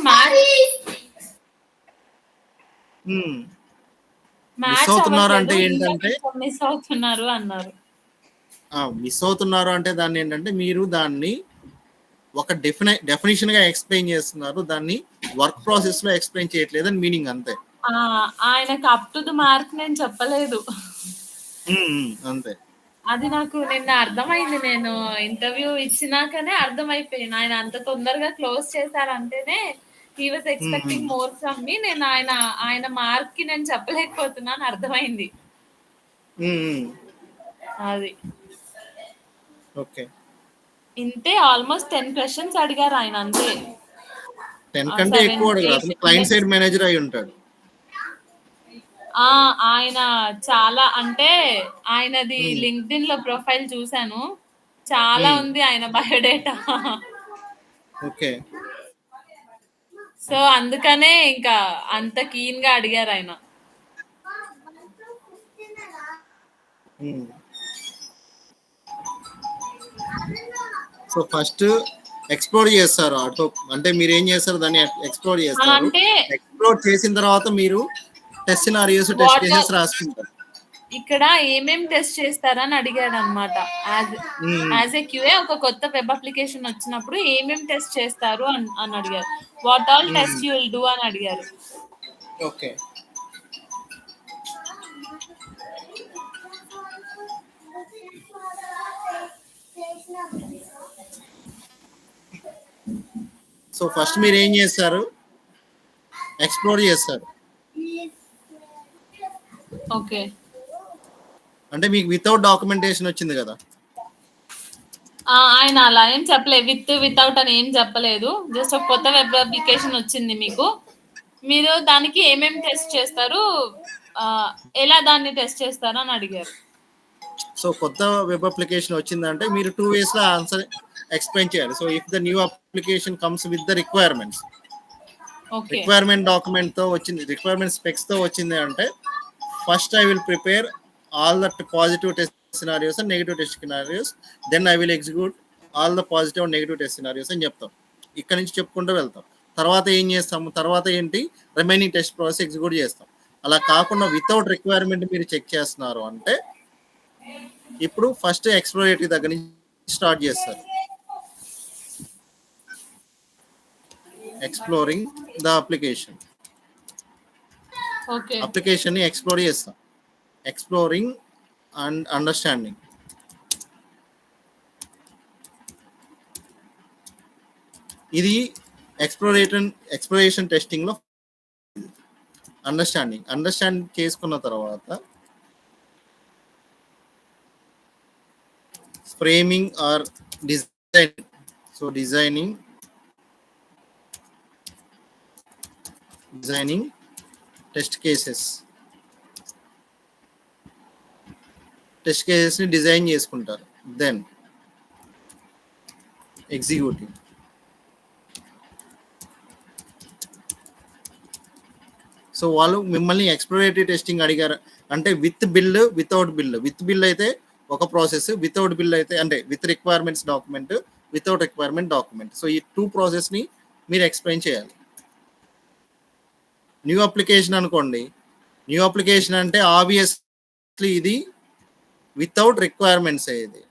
మిస్ అవుతున్నారు అంటే ఏంటంటే మిస్ అవుతున్నారు అన్నారు. మిస్ అవుతున్నారు అంటే దాన్ని ఏంటంటే మీరు దాన్ని ఒక డెఫినేషన్ గా ఎక్స్ప్లెయిన్ చేస్తున్నారు, దాన్ని వర్క్ ప్రాసెస్ లో ఎక్స్ప్లెయిన్ చేయట్లేదు అని మీనింగ్ అంతే. ఆయనకు అప్ టు ది మార్క్ నేను చెప్పలేదు అంతే. అది నాకు నిన్న అర్థమైంది, నేను ఇంటర్వ్యూ ఇచ్చినాకనే అర్థమైపోయింది. ఆయన అంత తొందరగా క్లోజ్ చేశారంటేనే he was expecting more from me. నేను ఆయన మార్క్ కి నేను చెప్పలేకపోతున్నాను అర్థమైంది. అది ఓకే, ఇంతే. ఆల్మోస్ట్ 10 క్వశ్చన్స్ అడిగారు ఆయన, అంతే. 10 కంటే ఎక్కువ అడగరు, అతను క్లయింట్ సైడ్ మేనేజర్ అయి ఉంటాడు. ఆయన చాలా, అంటే ఆయనది లింక్డ్ఇన్ లో ప్రొఫైల్ చూసాను, చాలా ఉంది ఆయన బయోడేటా. ఓకే, సో అందుకనే ఇంకా అంత కీన్ గా అడిగారు ఆయన. సో ఫస్ట్ ఎక్స్ప్లోర్ చేస్తారు అటు, అంటే మీరు ఏం చేస్తారు దాన్ని ఎక్స్ప్లోర్ చేస్తారు. అంటే ఎక్స్ప్లోర్ చేసిన తర్వాత మీరు టెస్ట్ సినారియోస్, టెస్ట్ కేసెస్ రాసుకుంటారు. ఇక్కడ ఏమేం టెస్ట్ చేస్తారని అడిగాడు అనమాట. యాజ్ ఏ క్యూఏ ఒక కొత్త వెబ్ అప్లికేషన్ వచ్చినప్పుడు ఏమేం టెస్ట్ చేస్తారు అని అడిగారు. What all test you will do అని అడిగారు. ఓకే, సో ఫస్ట్ మీరు ఏం చేస్తారు, ఎక్స్ప్లోర్ చేస్తారు. ఓకే, అంటే మీకు వితౌట్ డాక్యుమెంటేషన్ వచ్చింది కదా. ఆయన అలా ఏం చెప్పలేదు, వితౌట్ అని ఏం చెప్పలేదు. జస్ట్ ఒక కొత్త వెబ్ అప్లికేషన్ వచ్చింది మీకు, మీరు దానికి ఏమేమి టెస్ట్ చేస్తారు, ఎలా దాన్ని టెస్ట్ చేస్తారు అని అడిగారు. సో కొత్త వెబ్ అప్లికేషన్ వచ్చిందంటే మీరు 2 ways లో ఆన్సర్ ఎక్స్ప్లెయిన్ చేయాలి. So if the new application comes with the requirements, requirement document తో వచ్చింది, రిక్వైర్మెంట్ స్పెక్స్ తో వచ్చింది అంటే first I will prepare all the positive test scenarios and negative test scenarios, then I will execute all the positive and negative test scenarios అని చెప్తాం. ఇక్కడ నుంచి చెప్పుకుంటూ వెళ్తాం. తర్వాత ఏం చేస్తాము, తర్వాత ఏంటి రిమైనింగ్ టెస్ట్ ప్రాసెస్ ఎగ్జిక్యూట్ చేస్తాం. అలా కాకుండా వితౌట్ రిక్వైర్మెంట్ మీరు చెక్ చేస్తున్నారు అంటే ఇప్పుడు ఫస్ట్ ఎక్స్ప్లోరేటరీ దగ్గర నుంచి స్టార్ట్ చేస్తారు. ఎక్స్ప్లోరింగ్ ద అప్లికేషన్, అప్లికేషన్ ని ఎక్స్ప్లోర్ చేస్తాం. ఎక్స్ప్లోరింగ్ అండ్ అండర్స్టాండింగ్, ఇది ఎక్స్ప్లోరేషన్ టెస్టింగ్ లో అండర్స్టాండింగ్ చేసుకున్న తర్వాత framing or designing. So designing test cases ని డిజైన్ చేసుకుంటారు. Then executing. సో వాళ్ళు మిమ్మల్ని ఎక్స్ప్లోరేటరీ టెస్టింగ్ అడిగారు అంటే with bill, without bill. With bill అయితే ఒక ప్రాసెస్, వితౌట్ బిల్ అయితే అంటే with requirements document, without requirement document. So ఈ 2 ప్రాసెస్ ని మీరు ఎక్స్ప్లెయిన్ చేయాలి. న్యూ అప్లికేషన్ అనుకోండి, న్యూ అప్లికేషన్ అంటే ఆబ్వియస్లీ ఇది వితౌట్ రిక్వైర్మెంట్స్. ఇది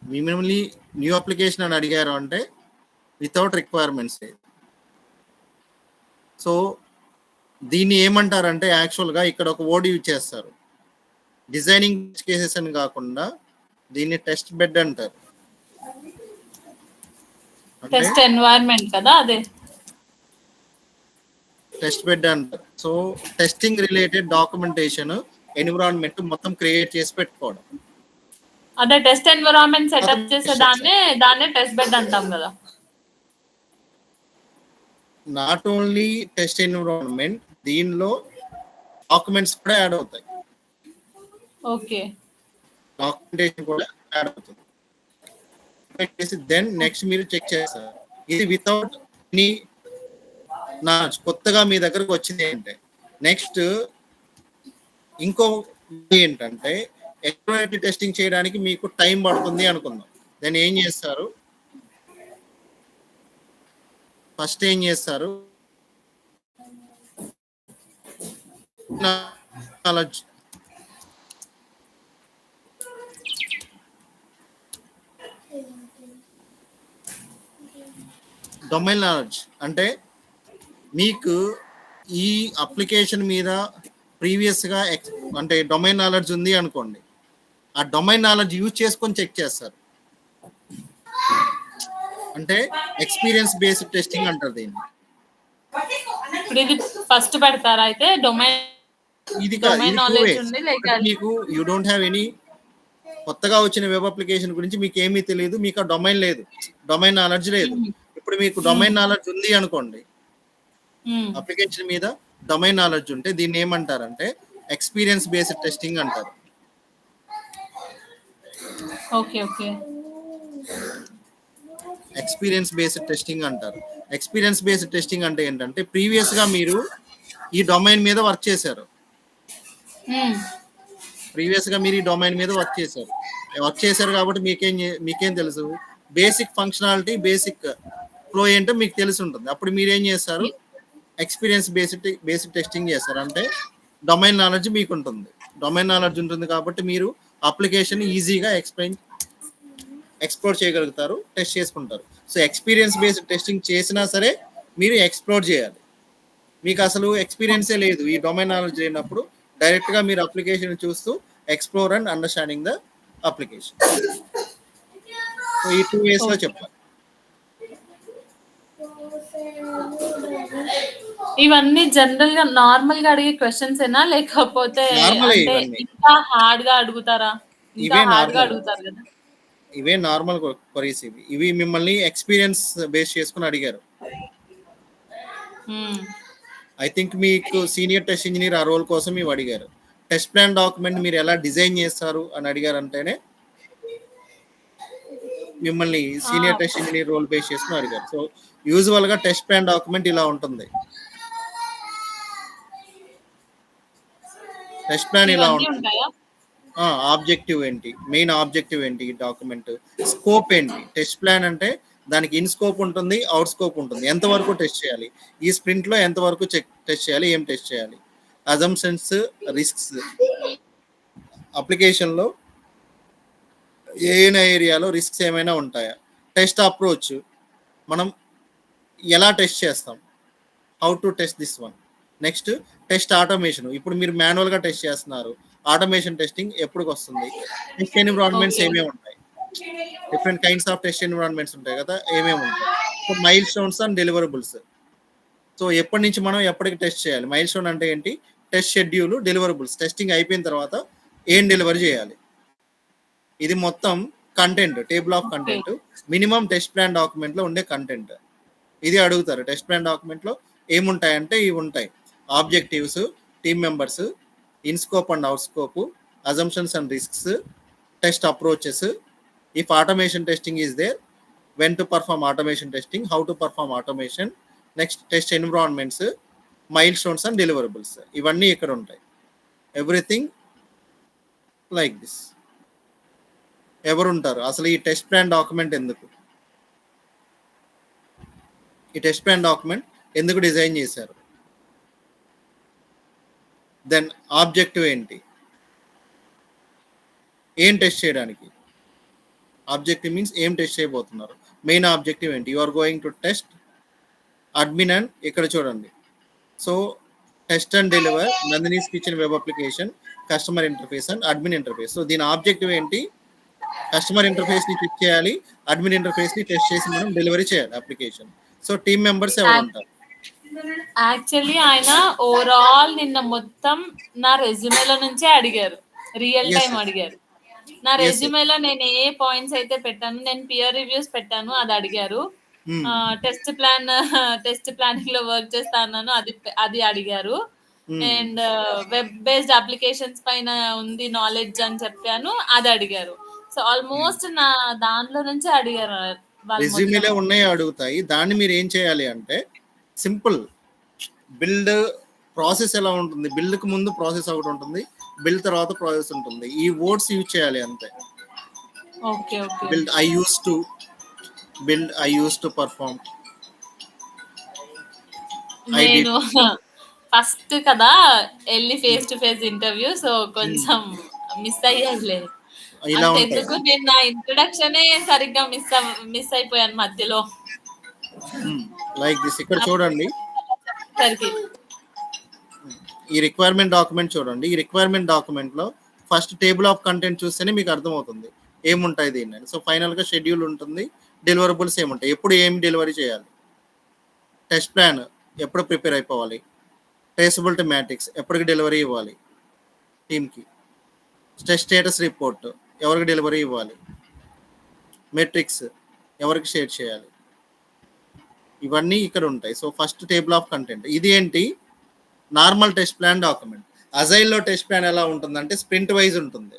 మిమ్మల్ని న్యూ అప్లికేషన్ అని అడిగారు అంటే వితౌట్ రిక్వైర్మెంట్స్. సో దీన్ని ఏమంటారంటే యాక్చువల్గా ఇక్కడ ఒక వర్డ్ యూజ్ చేస్తారు, డిజైనింగ్ కేసెస్ అని కాకుండా దీన్ని టెస్ట్ బెడ్ అంటారు. టెస్ట్ ఎన్వైరన్మెంట్ కదా, అదే టెస్ట్ బెడ్ అంటారు. So testing related documentation, environment మొత్తం క్రియేట్ చేసి పెట్టుకోవడం. అదే టెస్ట్ ఎన్విరాన్మెంట్ సెటప్ చేసే దాన్నే టెస్ట్ బెడ్ అంటాం కదా. నాట్ ఓన్లీ టెస్ట్ ఎన్విరాన్మెంట్, దీనిలో డాక్యుమెంట్స్ కూడా యాడ్ అవుతాయి. ఓకే, డాక్యుమెంటేషన్ కూడా యాడ్ అవుతుంది. దెన్ నెక్స్ట్ మీరు చెక్ చేస్తారు. ఇది వితౌట్ ఎనీ నా కొత్తగా మీ దగ్గరకు వచ్చింది ఏంటంటే నెక్స్ట్ ఇంకో ఏంటంటే ఎక్స్ప్లోరేటరీ టెస్టింగ్ చేయడానికి మీకు టైం పడుతుంది అనుకుందాం. దాన్ని ఏం చేస్తారు, ఫస్ట్ ఏం చేస్తారు, నాలెడ్జ్ డొమైన్ నాలెడ్జ్ అంటే మీకు ఈ అప్లికేషన్ మీద ప్రీవియస్గా అంటే డొమైన్ నాలెడ్జ్ ఉంది అనుకోండి, ఆ డొమైన్ నాలెడ్జ్ యూజ్ చేసుకొని చెక్ చేస్తారు. అంటే ఎక్స్పీరియన్స్ బేస్డ్ టెస్టింగ్ అంటారు దీన్ని. ఇప్పుడు ఇది ఫస్ట్ పెడతారా అయితే డొమైన్ ఇది నాలెడ్జ్ ఉంది లైక్ మీకు యూ డోంట్ హ్యావ్ ఎనీ కొత్తగా వచ్చిన వెబ్ అప్లికేషన్ గురించి మీకు ఏమీ తెలియదు, మీకు ఆ డొమైన్ లేదు, డొమైన్ నాలెడ్జ్ లేదు. ఇప్పుడు మీకు డొమైన్ నాలెడ్జ్ ఉంది అనుకోండి, అప్లికేషన్ మీద డొమైన్ నాలెడ్జ్ ఉంటే దీన్ని ఏమంటారంటే ఎక్స్పీరియన్స్ బేస్డ్ టెస్టింగ్ అంటారు. Okay okay, experience based testing అంటారు. ఎక్స్పీరియన్స్ బేస్డ్ టెస్టింగ్ అంటే ఏంటంటే ప్రీవియస్ గా మీరు ఈ డొమైన్ మీద వర్క్ చేశారు, ప్రీవియస్ గా మీరు ఈ డొమైన్ మీద వర్క్ చేశారు కాబట్టి మీకేం తెలుసు, బేసిక్ ఫంక్షనాలిటీ, బేసిక్ ఫ్లో ఏంటో మీకు తెలిసి ఉంటుంది. అప్పుడు మీరేం చేస్తారు, ఎక్స్పీరియన్స్ బేసిక్ టెస్టింగ్ చేస్తారు. అంటే డొమైన్ నాలెడ్జ్ మీకు ఉంటుంది, డొమైన్ నాలెడ్జ్ ఉంటుంది కాబట్టి మీరు అప్లికేషన్ ఈజీగా ఎక్స్ప్లోర్ చేయగలుగుతారు, టెస్ట్ చేసుకుంటారు. సో ఎక్స్పీరియన్స్ బేస్డ్ టెస్టింగ్ చేసినా సరే మీరు ఎక్స్ప్లోర్ చేయాలి. మీకు అసలు ఎక్స్పీరియన్సే లేదు, ఈ డొమైన్ నాలెడ్జ్ లేనప్పుడు డైరెక్ట్గా మీరు అప్లికేషన్ చూస్తూ explore and understanding the application. So ఈ 2 ways లో చెప్పాలి. ఇవన్నీ జనరల్ గా నార్మల్ గా అడిగే క్వశ్చన్స్ ఏనా లేకపోతే ఇంకా హార్డ్ గా అడుగుతారా? ఇంకా హార్డ్ గా అడుగుతారు కదా. ఇవే నార్మల్ క్వరీస్. ఇవి మిమ్మల్ని ఎక్స్పీరియన్స్ బేస్ చేసుకుని అడిగారు. ఐ థింక్ మీకు సీనియర్ టెస్ట్ ఇంజనీర్ ఆ రోల్ కోసం ఇవి అడిగారు. టెస్ట్ ప్లాన్ డాక్యుమెంట్ మీరు ఎలా డిజైన్ చేస్తారు అని అడిగారు అంటేనే మిమ్మల్ని senior test engineer role base చేసుకుని అడిగారు. సో యూజువల్ గా టెస్ట్ ప్లాన్ డాక్యుమెంట్ ఇలా ఉంటుంది. టెస్ట్ ప్లాన్ ఇలా ఉంటుంది. ఆబ్జెక్టివ్ ఏంటి, మెయిన్ ఆబ్జెక్టివ్ ఏంటి, డాక్యుమెంట్ స్కోప్ ఏంటి. టెస్ట్ ప్లాన్ అంటే దానికి ఇన్ స్కోప్ ఉంటుంది, అవుట్ స్కోప్ ఉంటుంది. ఎంతవరకు టెస్ట్ చేయాలి, ఈ స్ప్రింట్ లో ఎంతవరకు టెస్ట్ చేయాలి, ఏం టెస్ట్ చేయాలి, అజంప్షన్స్, రిస్క్స్, అప్లికేషన్ లో ఏమైనా ఏరియాలో రిస్క్స్ ఏమైనా ఉంటాయా, టెస్ట్ అప్రోచ్ మనం ఎలా టెస్ట్ చేస్తాం, how to test this one. Next test automation, ఇప్పుడు మీరు మాన్యువల్ గా టెస్ట్ చేస్తున్నారు, ఆటోమేషన్ టెస్టింగ్ ఎప్పుడు వస్తుంది, టెస్ట్ ఎన్విరాన్మెంట్స్ ఏమేమి ఉంటాయి, different kinds of test environments ఉంటాయి కదా, ఏమేమి ఉంటాయి. So mile stones and deliverables. So ఎప్పటి నుంచి మనం ఎప్పటికి టెస్ట్ చేయాలి, మైల్ స్టోన్ అంటే ఏంటి, టెస్ట్ షెడ్యూల్, డెలివరబుల్స్, టెస్టింగ్ అయిపోయిన తర్వాత ఏం డెలివరీ చేయాలి. ఇది మొత్తం content, table of content, minimum test plan document లో ఉండే కంటెంట్. ఇది అడుగుతారు. టెస్ట్ ప్లాన్ డాక్యుమెంట్ లో ఏముంటాయంటే ఇవి ఉంటాయి: objectives, team members, in scope and out scope, assumptions and risks, test approaches, if automation testing is there, when to perform automation testing, how to perform automation, next test environments, milestones and deliverables. ఇవన్నీ ఇక్కడ ఉంటాయి. Everything like this. ఎవరుంటారు అసలు ఈ test plan document ఎందుకు, ఈ test plan document ఎందుకు design చేశారు, దెన్ ఆబ్జెక్టివ్ ఏంటి, ఏం టెస్ట్ చేయడానికి. ఆబ్జెక్టివ్ మీన్స్ ఏం టెస్ట్ చేయబోతున్నారు, మెయిన్ ఆబ్జెక్టివ్ ఏంటి. You are going to test admin and ఇక్కడ చూడండి. So test and deliver Nandini's kitchen web application, customer interface and admin interface. So దీని ఆబ్జెక్టివ్ ఏంటి, కస్టమర్ ఇంటర్ఫేస్ ని చెక్ చేయాలి, అడ్మిన్ ఇంటర్ఫేస్ ని టెస్ట్ చేసి మనం డెలివరీ చేయాలి అప్లికేషన్. సో టీమ్ మెంబర్స్ ఎవరు ఉంటారు. యాక్చువల్లీ ఆయన ఓవరాల్ నిన్న మొత్తం నా రెజ్యూమేలో నుంచే అడిగారు, రియల్ టైం అడిగారు. నా రెజ్యూమేలో నేను ఏ పాయింట్స్ అయితే పెట్టాను, నేను పియర్ రివ్యూస్ పెట్టాను, అది అడిగారు. టెస్ట్ ప్లానింగ్ లో వర్క్ చేస్తా అన్నాను, అది అడిగారు. అండ్ వెబ్ బేస్డ్ అప్లికేషన్స్ పైన ఉంది నాలెడ్జ్ అని చెప్పాను, అది అడిగారు. సో ఆల్మోస్ట్ నా దాంట్లో నుంచే అడిగారు. రెజ్యూమేలో ఉన్నాయి అడుగుతాయి. దాన్ని మీరు ఏం చేయాలి అంటే సింపుల్ బిల్డ్ ప్రాసెస్ ఎలా ఉంటుంది, బిల్డ్కి ముందు ప్రాసెస్ ఒకటి ఉంటుంది, బిల్డ్ తర్వాత ప్రాసెస్ ఉంటుంది. ఈ వర్డ్స్ యూజ్ చేయాలి అంతే. Okay okay build, I use to build, I use to perform, I did. నేను ఫస్ట్ కదా వెళ్ళి face to face interview, so కొంచెం మిస్ అయ్యాలే. ఇలా ఉంటాయి. అంతెందుకు నేను నా ఇంట్రొడక్షనే సరిగ్గా మిస్ అయిపోయాను మధ్యలో. Like this. ఇక్కడ చూడండి, సరికి ఈ రిక్వైర్మెంట్ డాక్యుమెంట్ చూడండి. ఈ రిక్వైర్మెంట్ డాక్యుమెంట్ లో ఫస్ట్ టేబుల్ ఆఫ్ కంటెంట్ చూస్తేనే మీకు అర్థమవుతుంది ఏముంటాయి దీన్ని. సో ఫైనల్ గా షెడ్యూల్ ఉంటుంది, డెలివరబుల్స్ ఏముంటాయి, ఎప్పుడు ఏం డెలివరీ చేయాలి, టెస్ట్ ప్లాన్ ఎప్పుడు ప్రిపేర్ అయిపోవాలి, ట్రేసబిలిటీ మ్యాట్రిక్స్ ఎప్పటికి డెలివరీ ఇవ్వాలి టీమ్కి, టెస్ట్ స్టేటస్ రిపోర్ట్ ఎవరికి డెలివరీ ఇవ్వాలి, మెట్రిక్స్ ఎవరికి షేర్ చేయాలి, ఇవన్నీ ఇక్కడ ఉంటాయి. So first table of content. ఇది ఏంటి, నార్మల్ టెస్ట్ ప్లాన్ డాక్యుమెంట్. అజైల్లో టెస్ట్ ప్లాన్ ఎలా ఉంటుందంటే స్ప్రింట్ వైజ్ ఉంటుంది.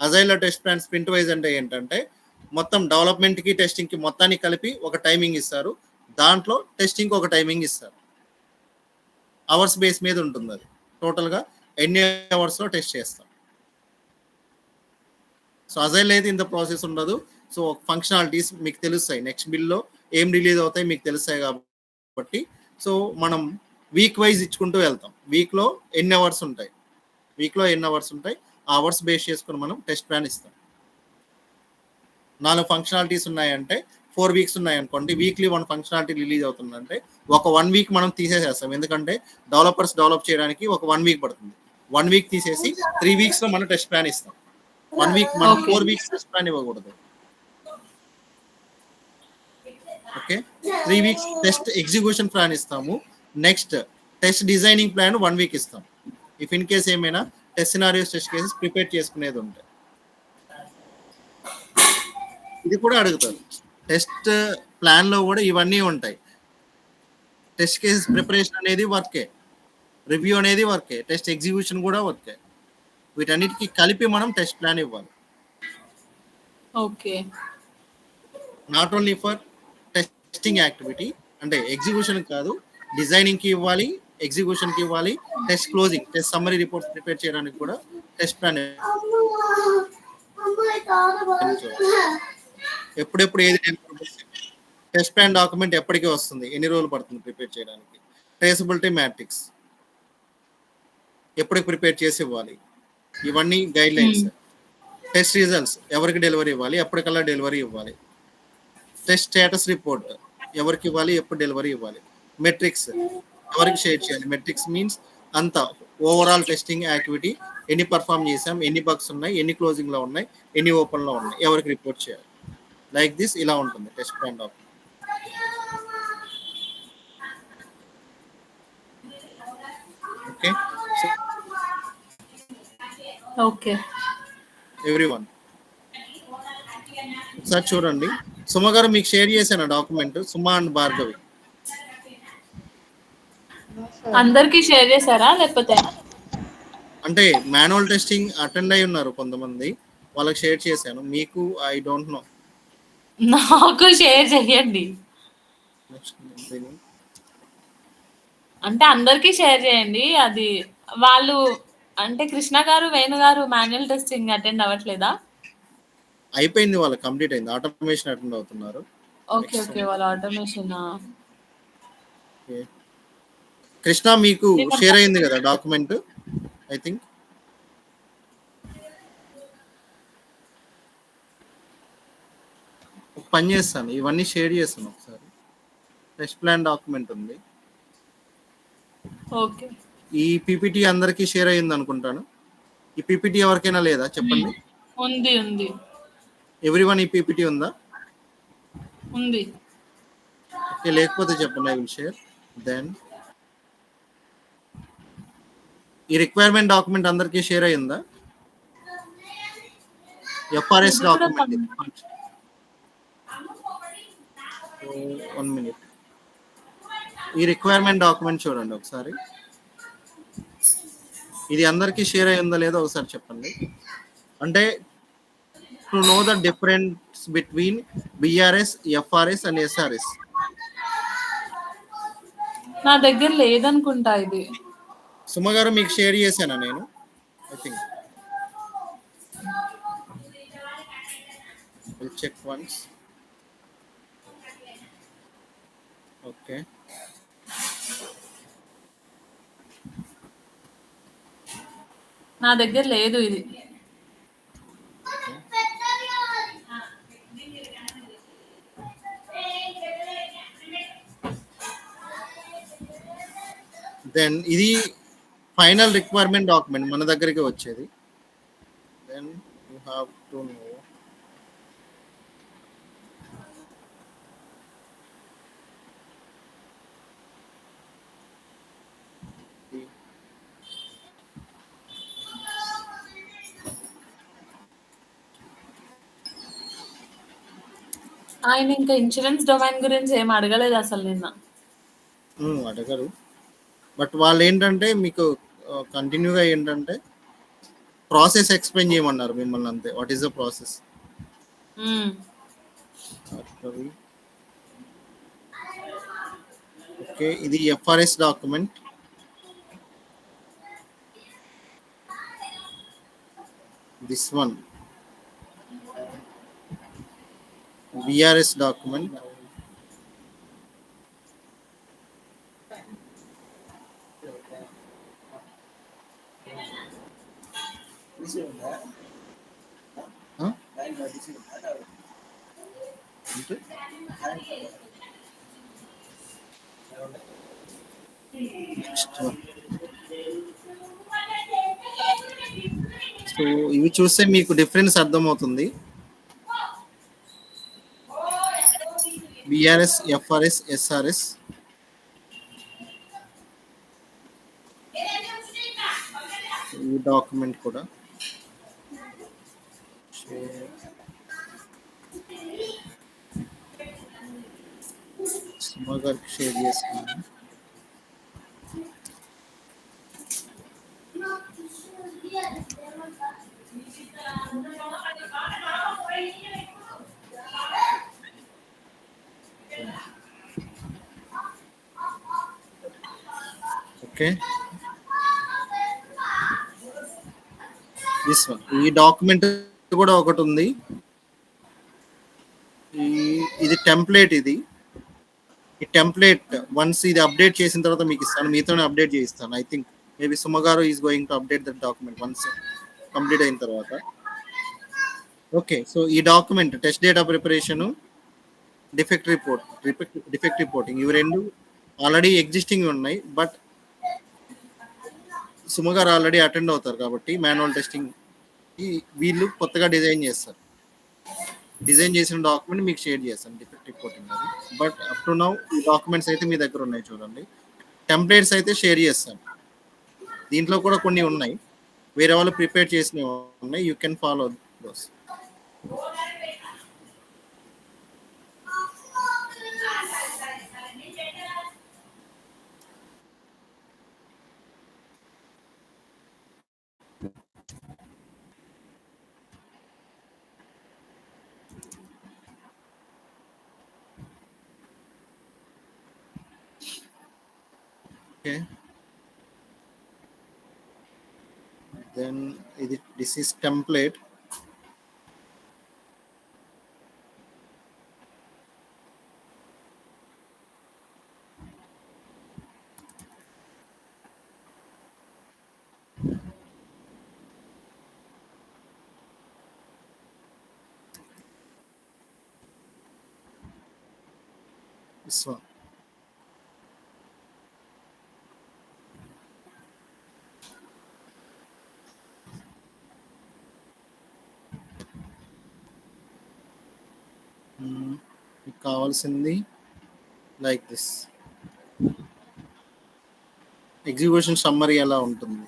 అజైల్లో టెస్ట్ ప్లాన్ స్ప్రింట్ వైజ్ అంటే ఏంటంటే మొత్తం డెవలప్మెంట్కి టెస్టింగ్కి మొత్తానికి కలిపి ఒక టైమింగ్ ఇస్తారు, దాంట్లో టెస్టింగ్కి ఒక టైమింగ్ ఇస్తారు. అవర్స్ బేస్ మీద ఉంటుంది అది. టోటల్గా ఎన్ని అవర్స్లో టెస్ట్ చేస్తాం. సో అజైల్ అయితే ఇంత ప్రాసెస్ ఉండదు. సో ఫంక్షనాలిటీస్ మీకు తెలుస్తాయి, నెక్స్ట్ బిల్లో ఏం రిలీజ్ అవుతాయి మీకు తెలుస్తాయి కాబట్టి సో మనం వీక్ వైజ్ ఇచ్చుకుంటూ వెళ్తాం. వీక్లో ఎన్ని అవర్స్ ఉంటాయి, ఆ అవర్స్ బేస్ చేసుకుని మనం టెస్ట్ ప్లాన్ ఇస్తాం. 4 ఫంక్షనాలిటీస్ ఉన్నాయంటే 4 వీక్స్ ఉన్నాయనుకోండి, వీక్లీ 1 ఫంక్షనాలిటీ రిలీజ్ అవుతుందంటే ఒక 1 వీక్ మనం తీసేసేస్తాం. ఎందుకంటే డెవలపర్స్ డెవలప్ చేయడానికి ఒక 1 వీక్ పడుతుంది. 1 వీక్ తీసేసి 3 వీక్స్లో మనం టెస్ట్ ప్లాన్ ఇస్తాం. 1 వీక్ మనం 4 వీక్స్ టెస్ట్ ప్లాన్ ఇవ్వకూడదు. Okay, 3 weeks test execution plan ఇస్తాము. Next test designing plan 1 week ఇస్తాం. ఇఫ్ ఇన్ కేస్ ఏమైనా test scenarios, test cases prepare చేసుకునేది ఉంటాయి. ఇది కూడా అడుగుతారు. టెస్ట్ ప్లాన్ లో కూడా ఇవన్నీ ఉంటాయి. టెస్ట్ కేసెస్ ప్రిపరేషన్ అనేది వర్కే, రివ్యూ అనేది వర్కే, టెస్ట్ ఎగ్జిక్యూషన్ కూడా వర్కే. వీటన్నిటికీ కలిపి మనం టెస్ట్ ప్లాన్ ఇవ్వాలి. Okay, not only for testing activity, అంటే ఎగ్జిక్యూషన్ కాదు, డిజైనింగ్ కి ఇవ్వాలి, ఎగ్జిక్యూషన్ కి ఇవ్వాలి, test closing, test summary reports prepare చేయడానికి కూడా టెస్ట్ ప్లాన్. ఎప్పుడెప్పుడు ఏది టెస్ట్ ప్లాన్ డాక్యుమెంట్ ఎప్పటికీ వస్తుంది, ఎన్ని రోజులు పడుతుంది ప్రిపేర్ చేయడానికి, ట్రేసబిలిటీ మ్యాట్రిక్స్ ఎప్పటికి ప్రిపేర్ చేసి ఇవ్వాలి, ఇవన్నీ గైడ్ లైన్స్. టెస్ట్ రిజల్ట్స్ ఎవరికి డెలివరీ ఇవ్వాలి, ఎప్పటికల్లా డెలివరీ ఇవ్వాలి, టెస్ట్ స్టేటస్ రిపోర్ట్ ఎవరికి ఇవ్వాలి, ఎప్పుడు డెలివరీ ఇవ్వాలి, మెట్రిక్స్ ఎవరికి షేర్ చేయాలి. మెట్రిక్స్ మీన్స్ అంతా ఓవరాల్ టెస్టింగ్ యాక్టివిటీ, ఎన్ని పర్ఫామ్ చేసాం, ఎన్ని బగ్స్ ఉన్నాయి, ఎన్ని క్లోజింగ్లో ఉన్నాయి, ఎన్ని ఓపెన్లో ఉన్నాయి, ఎవరికి రిపోర్ట్ చేయాలి. లైక్ దిస్ ఇలా ఉంటుంది test plan document. Okay, okay everyone ఒకసారి చూడండి. సుమ గారు మీకు షేర్ చేశాను డాక్యుమెంట్, సుమ అండ్ భార్గవి. అందరికి షేర్ చేశారా లేకపోతే? అంటే మాన్యువల్ టెస్టింగ్ అటెండ్ అయి ఉన్నారు కొంతమంది, వాళ్ళకి షేర్ చేశాను. మీకు ఐ డోంట్ నో, నాకు షేర్ చేయండి. అంటే అందరికి షేర్ చేయండి. అది వాళ్ళు అంటే కృష్ణ గారు, వేణు గారు మాన్యువల్ టెస్టింగ్ అటెండ్ అవ్వట్లేదా? అయిపోయింది, వాళ్ళకి కంప్లీట్ అయింది, ఆటోమేషన్ అటెండ్ అవుతున్నారు. ఓకే ఓకే, వాళ్ళ ఆటోమేషన్. కృష్ణ మీకు షేర్ అయింది కదా డాక్యుమెంట్, ఐ థింక్. ఒక పని చేస్తాను, ఇవన్నీ షేర్ చేస్తాను ఒకసారి. టెస్ట్ ప్లాన్ డాక్యుమెంట్ ఉంది. ఓకే, ఈ పీపీటీ అందరికీ షేర్ అయ్యింది అనుకుంటాను. ఈ పీపీటీ ఎవరికైనా లేదా చెప్పండి. ఉంది ఉంది, ఎవ్రీవన్ ఈ పీపీటీ ఉందా? ఉంది. ఓకే, లేకపోతే చెప్పండి, ఐ విల్ షేర్. దెన్ ఈ రిక్వైర్మెంట్ డాక్యుమెంట్ అందరికీ షేర్ అయ్యిందా? FRS document. 1 minute. ఈ రిక్వైర్మెంట్ డాక్యుమెంట్ చూడండి ఒకసారి. ఇది అందరికీ షేర్ అయ్యిందో లేదో ఒకసారి చెప్పండి. అంటే to know the difference between BRS, FRS and SRS. నా దగ్గర లేదనుకుంటా ఇది. సుమ గారు మీకు షేర్ చేశానా నేను? I think I'll check once. Okay. నా దగ్గర లేదు ఇది. దెన్ ఇది ఫైనల్ రిక్వైర్మెంట్ డాక్యుమెంట్ మన దగ్గరికి వచ్చేది. Then you have to know ఆయన ఇంకా ఇన్సూరెన్స్ డొమైన్ గురించి ఏం అడగలేదు అసలు నిన్న. అడగరు, బట్ వాళ్ళు ఏంటంటే మీకు కంటిన్యూగా ఏంటంటే ప్రాసెస్ ఎక్స్ప్లెయిన్ చేయమన్నారు మిమ్మల్ని అంతే. What is the process. Okay, ఇది FRS document. This one VRS document. Huh? So ఇవి చూస్తే మీకు డిఫరెన్స్ అర్థమవుతుంది. BRS, FRS, SRS. ఈ డాక్యుమెంట్ కూడా సుమా గారికి షేర్ చేసుకున్నాను. Okay, this one. ఈ డాక్యుమెంట్ కూడా ఒకటి ఉంది. ఇది టెంప్లేట్. ఇది ఈ టెంప్లేట్ వన్స్ ఇది అప్డేట్ చేసిన తర్వాత మీకు ఇస్తాను, మీతోనే అప్డేట్ చేయిస్తాను. ఐ థింక్ మేబీ సుమ గారు is going to update that document once complete అయిన తర్వాత. ఓకే, సో ఈ document test data preparation, defect reporting, ఇవి రెండు ఆల్రెడీ ఎగ్జిస్టింగ్ ఉన్నాయి. బట్ సుమ గారు ఆల్రెడీ అటెండ్ అవుతారు కాబట్టి మాన్యువల్ టెస్టింగ్ వీళ్ళు కొత్తగా డిజైన్ చేస్తారు. డిజైన్ చేసిన డాక్యుమెంట్ మీకు షేర్ చేస్తాను, డిఫెక్ట్ రిపోర్టింగ్ అది. బట్ అప్ టు నౌ ఈ డాక్యుమెంట్స్ అయితే మీ దగ్గర ఉన్నాయి చూడండి. టెంప్లెట్స్ అయితే షేర్ చేస్తాను. దీంట్లో కూడా కొన్ని ఉన్నాయి, వేరే వాళ్ళు ప్రిపేర్ చేసినవి ఉన్నాయి. You can follow those. Okay, then this is template. This one. మీకు కావాల్సింది లైక్ దిస్ ఎగ్జిక్యూషన్ సమ్మరీ ఎలా ఉంటుంది.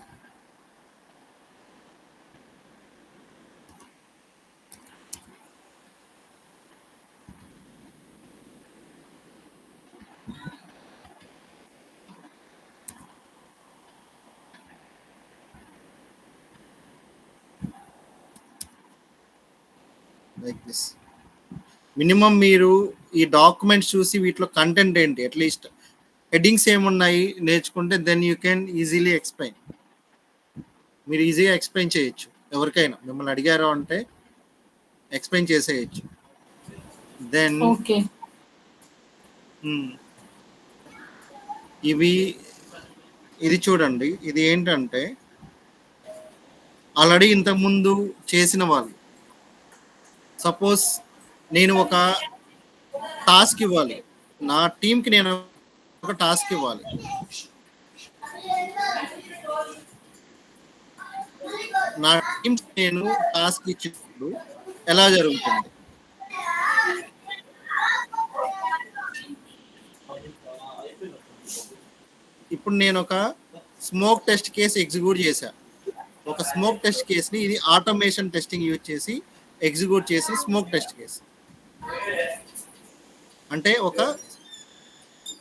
Like this. మినిమం మీరు ఈ డాక్యుమెంట్స్ చూసి వీటిలో కంటెంట్ ఏంటి, అట్లీస్ట్ హెడ్డింగ్స్ ఏమున్నాయి నేర్చుకుంటే then you can easily explain. మీరు ఈజీగా ఎక్స్ప్లెయిన్ చేయొచ్చు ఎవరికైనా. మిమ్మల్ని అడిగారు అంటే ఎక్స్ప్లెయిన్ చేసేయచ్చు. Then okay. ఇది చూడండి, ఇది ఏంటంటే ఆల్రెడీ ఇంతకుముందు చేసిన వాళ్ళు. సపోజ్ నేను ఒక టాస్క్ ఇవ్వాలి, నా టీంకి నేను ఒక టాస్క్ ఇవ్వాలి. నా టీమ్ నేను టాస్క్ ఇచ్చినప్పుడు ఎలా జరుగుతుంది? ఇప్పుడు నేను ఒక స్మోక్ టెస్ట్ కేసు ఎగ్జిక్యూట్ చేశా. ఒక స్మోక్ టెస్ట్ కేసుని ఇది ఆటోమేషన్ టెస్టింగ్ యూజ్ చేసి ఎగ్జిక్యూట్ చేసిన స్మోక్ టెస్ట్ కేసు. అంటే ఒక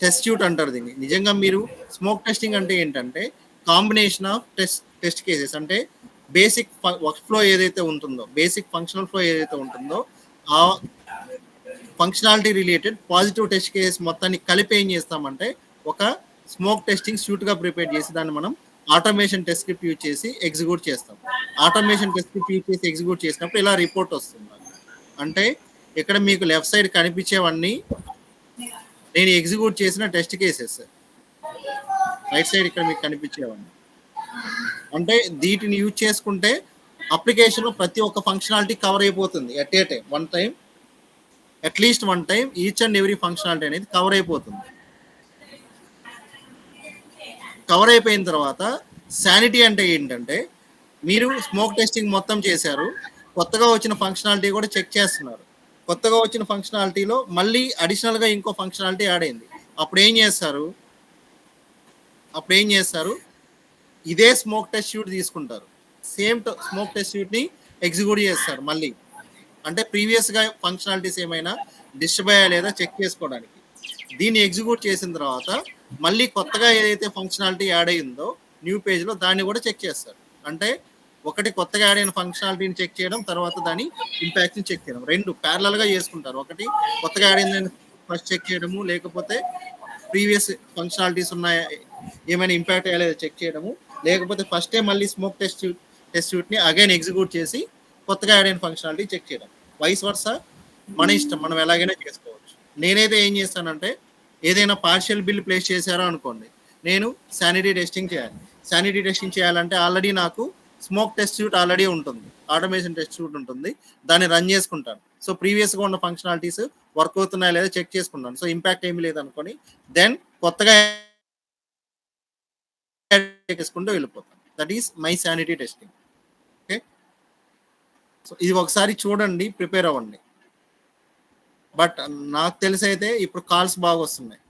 టెస్ట్ సూట్ అంటారు దీన్ని. నిజంగా మీరు స్మోక్ టెస్టింగ్ అంటే ఏంటంటే కాంబినేషన్ ఆఫ్ టెస్ట్ కేసెస్. అంటే బేసిక్ వర్క్ ఫ్లో ఏదైతే ఉంటుందో, బేసిక్ ఫంక్షనల్ ఫ్లో ఏదైతే ఉంటుందో ఆ functionality related positive test cases మొత్తాన్ని కలిపి ఏం చేస్తామంటే ఒక స్మోక్ టెస్టింగ్ సూట్గా ప్రిపేర్ చేసి దాన్ని మనం ఆటోమేషన్ టెస్ట్ స్క్రిప్ట్ యూజ్ చేసి ఎగ్జిక్యూట్ చేస్తాం. ఆటోమేషన్ టెస్ట్ స్క్రిప్ట్ యూజ్ చేసి ఎగ్జిక్యూట్ చేసినప్పుడు ఇలా రిపోర్ట్ వస్తుంది. అంటే ఇక్కడ మీకు లెఫ్ట్ సైడ్ కనిపించేవన్నీ నేను ఎగ్జిక్యూట్ చేసిన టెస్ట్ కేసెస్, రైట్ సైడ్ ఇక్కడ మీకు కనిపించేవన్నీ. అంటే వీటిని యూజ్ చేసుకుంటే అప్లికేషన్లో ప్రతి ఒక్క ఫంక్షనాలిటీ కవర్ అయిపోతుంది at a time, one time, at least one time each and every functionality అనేది కవర్ అయిపోతుంది. కవర్ అయిపోయిన తర్వాత శానిటీ అంటే ఏంటంటే మీరు స్మోక్ టెస్టింగ్ మొత్తం చేశారు, కొత్తగా వచ్చిన ఫంక్షనాలిటీ కూడా చెక్ చేస్తున్నారు. కొత్తగా వచ్చిన ఫంక్షనాలిటీలో మళ్ళీ అడిషనల్గా ఇంకో ఫంక్షనాలిటీ యాడ్ అయింది. అప్పుడు ఏం చేస్తారు? ఇదే స్మోక్ టెస్ట్ షూట్ తీసుకుంటారు, సేమ్ స్మోక్ టెస్ట్ షూట్ని ఎగ్జిక్యూట్ చేస్తారు మళ్ళీ. అంటే ప్రీవియస్గా ఫంక్షనాలిటీస్ ఏమైనా డిస్టర్బ్ అయ్యా లేదా చెక్ చేసుకోవడానికి. దీన్ని ఎగ్జిక్యూట్ చేసిన తర్వాత మళ్ళీ కొత్తగా ఏదైతే ఫంక్షనాలిటీ యాడ్ అయ్యిందో న్యూ పేజ్లో దాన్ని కూడా చెక్ చేస్తారు. అంటే ఒకటి కొత్తగా యాడ్ అయిన ఫంక్షనాలిటీని చెక్ చేయడం, తర్వాత దాని ఇంపాక్ట్ని చెక్ చేయడం, రెండు ప్యారలల్గా చేసుకుంటారు. ఒకటి కొత్తగా యాడ్ అయిందని ఫస్ట్ చెక్ చేయడము, లేకపోతే ప్రీవియస్ ఫంక్షనాలిటీస్ ఉన్నాయా ఏమైనా ఇంపాక్ట్ అయ్యలేదో చెక్ చేయడము, లేకపోతే ఫస్టే మళ్ళీ స్మోక్ టెస్ట్ షూట్ని అగైన్ ఎగ్జిక్యూట్ చేసి కొత్తగా యాడ్ అయిన ఫంక్షనాలిటీ చెక్ చేయడం. వైస్ వర్సా మన ఇష్టం, మనం ఎలాగైనా చేసుకోవచ్చు. నేనైతే ఏం చేస్తానంటే ఏదైనా పార్షియల్ బిల్ ప్లేస్ చేశారో అనుకోండి, నేను శానిటీ టెస్టింగ్ చేయాలి. శానిటీ టెస్టింగ్ చేయాలంటే ఆల్రెడీ నాకు స్మోక్ టెస్ట్ షూట్ ఆల్రెడీ ఉంటుంది, ఆటోమేషన్ టెస్ట్ షూట్ ఉంటుంది, దాన్ని రన్ చేసుకుంటాను. సో ప్రీవియస్గా ఉన్న ఫంక్షనాలిటీస్ వర్క్ అవుతున్నాయా లేదా చెక్ చేసుకుంటాను. సో ఇంపాక్ట్ ఏమీ లేదనుకొని దెన్ కొత్తగా చేసుకుంటూ వెళ్ళిపోతాను. That is my sanity testing. Okay, so ఇది ఒకసారి చూడండి, ప్రిపేర్ అవ్వండి. బట్ నాకు తెలిసి అయితే ఇప్పుడు కాల్స్ బాగా వస్తున్నాయి,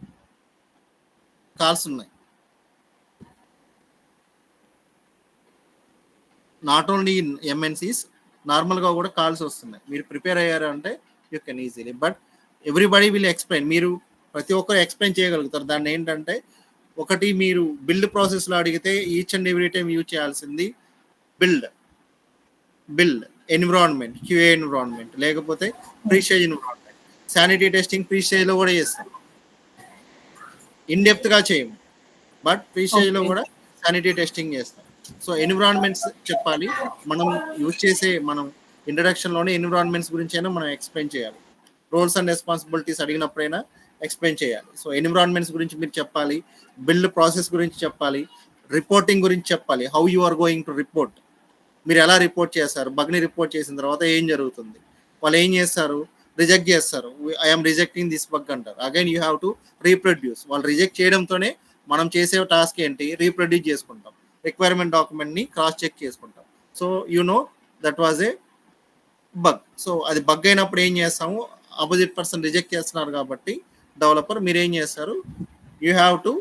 కాల్స్ ఉన్నాయి. నాట్ ఓన్లీ ఇన్ ఎంఎన్సీస్, నార్మల్గా కూడా కాల్స్ వస్తున్నాయి. మీరు ప్రిపేర్ అయ్యారు అంటే you can easily. But everybody will explain. మీరు ప్రతి ఒక్కరు ఎక్స్ప్లెయిన్ చేయగలుగుతారు. దాన్ని ఏంటంటే ఒకటి మీరు బిల్డ్ ప్రాసెస్లో అడిగితే each and every time use చేయాల్సింది బిల్డ్ ఎన్విరాన్మెంట్, క్యూఏ ఎన్విరాన్మెంట్, లేకపోతే pre stage environment. Sanity testing pre స్టేజ్లో కూడా చేస్తాం, ఇన్డెప్త్గా చేయము, బట్ ప్రీ స్టేజ్లో కూడా శానిటీ టెస్టింగ్ చేస్తాం. సో ఎన్విరాన్మెంట్స్ చెప్పాలి, మనం యూజ్ చేసే మనం ఇంట్రడక్షన్లోనే ఎన్విరాన్మెంట్స్ గురించి అయినా మనం ఎక్స్ప్లెయిన్ చేయాలి. రోల్స్ అండ్ రెస్పాన్సిబిలిటీస్ అడిగినప్పుడైనా ఎక్స్ప్లెయిన్ చేయాలి. సో ఎన్విరాన్మెంట్స్ గురించి మీరు చెప్పాలి, బిల్డ్ ప్రాసెస్ గురించి చెప్పాలి, రిపోర్టింగ్ గురించి చెప్పాలి. How you are going to report, మీరు ఎలా రిపోర్ట్ చేస్తారు, బగ్ని రిపోర్ట్ చేసిన తర్వాత ఏం జరుగుతుంది, వాళ్ళు ఏం చేస్తారు, రిజెక్ట్ చేస్తారు, ఐఎమ్ రిజెక్టింగ్ దిస్ బగ్ అంటారు. Again you have to reproduce. వాళ్ళు రిజెక్ట్ చేయడంతోనే మనం చేసే టాస్క్ ఏంటి, రీప్రొడ్యూస్ చేసుకుంటాం, రిక్వైర్మెంట్ డాక్యుమెంట్ని క్రాస్ చెక్ చేసుకుంటాం. So you know that was a bug. So అది బగ్ అయినప్పుడు ఏం చేస్తాము, ఆపోజిట్ పర్సన్ రిజెక్ట్ చేస్తున్నారు కాబట్టి డెవలపర్ మీరు ఏం చేస్తారు, you have to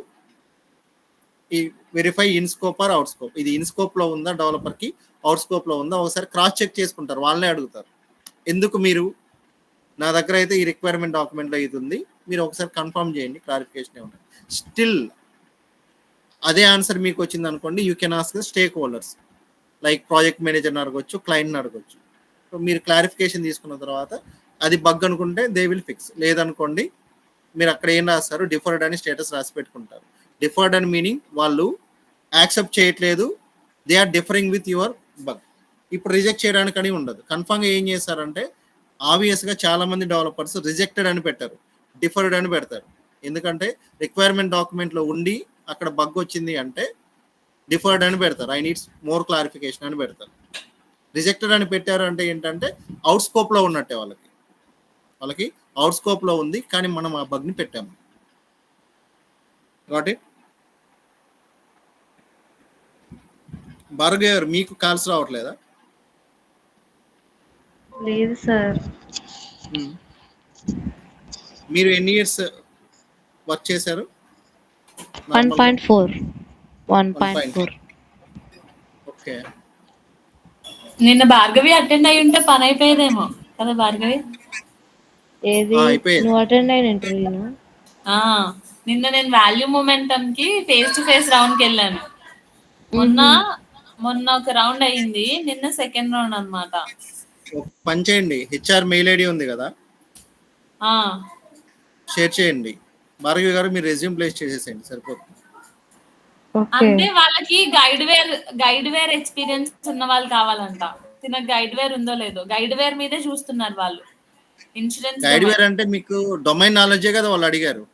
verify in scope or out scope. ఇది ఇన్ స్కోప్లో ఉందా డెవలపర్కి, అవుట్ స్కోప్లో ఉందా ఒకసారి క్రాస్ చెక్ చేసుకుంటారు. వాళ్ళనే అడుగుతారు, ఎందుకు మీరు నా దగ్గర అయితే ఈ రిక్వైర్మెంట్ డాక్యుమెంట్లో ఇది ఉంది, మీరు ఒకసారి కన్ఫర్మ్ చేయండి, క్లారిఫికేషన్ ఉంటుంది. స్టిల్ అదే ఆన్సర్ మీకు వచ్చింది అనుకోండి, you can ask stake holders like project మేనేజర్ని అడగొచ్చు, క్లయింట్ని అడగొచ్చు. సో మీరు క్లారిఫికేషన్ తీసుకున్న తర్వాత అది బగ్ అనుకుంటే దే విల్ ఫిక్స్, లేదనుకోండి మీరు అక్కడ ఏం రాస్తారు, డిఫర్డ్ అని స్టేటస్ రాసి పెట్టుకుంటారు. డిఫర్డ్ అని మీనింగ్ వాళ్ళు యాక్సెప్ట్ చేయట్లేదు, they are differing with your bug. ఇప్పుడు రిజెక్ట్ చేయడానికని ఉండదు, కన్ఫర్మ్గా ఏం చేస్తారంటే ఆబ్వియస్గా చాలా మంది డెవలపర్స్ రిజెక్టెడ్ అని పెట్టారు, డిఫర్డ్ అని పెడతారు. ఎందుకంటే రిక్వైర్మెంట్ డాక్యుమెంట్లో ఉండి అక్కడ బగ్ వచ్చింది అంటే డిఫర్డ్ అని పెడతారు, ఐ నీడ్స్ మోర్ క్లారిఫికేషన్ అని పెడతారు. రిజెక్టెడ్ అని పెట్టారు అంటే ఏంటంటే అవుట్ స్కోప్లో ఉన్నట్టే, వాళ్ళకి అవుట్ స్కోప్లో ఉంది కానీ మనం ఆ బగ్ని పెట్టాము. Got it? భార్గవ్ గారు మీకు కాల్స్ రావట్లేదా? లేదు సార్. మీరు ఎన్ని ఇయర్స్ వర్క్ చేశారు? 1.4. 1.4. ఓకే. నిన్న భార్గవి అటెండ్ అయి ఉంటే పని అయిపోయేదేమో కదా భార్గవి? ఏది అయిపోయేది. నువ్వు అటెండ్ అయిన ఇంటర్వ్యూనా? నిన్న నేను వాల్యూ మొమెంటమ్ కి ఫేస్ టు ఫేస్ రౌండ్ కి వెళ్ళాను. మొన్న ఒక రౌండ్ అయ్యింది, నిన్న సెకండ్ రౌండ్ అన్నమాట. పని చేయండి, హెచ్ఆర్ మెయిల్ ఐడి ఉంది కదా, షేర్ చేయండి. భార్గవి గారు మీరు రెజ్యూమ్ ప్లేస్ చేసేసేయండి సరిపోతుంది. అంటే వాళ్ళకి గైడ్ వేర్ ఎక్స్పీరియన్స్ ఉన్న వాళ్ళు కావాలంట. తినకు గైడ్ వేర్ ఉందో లేదో, గైడ్ వేర్ మీదే చూస్తున్నారు వాళ్ళు. ఇన్సూరెన్స్ గైడ్ వేర్ అంటే మీకు డొమైన్ నాలెడ్జే కదా వాళ్ళు అడిగారు.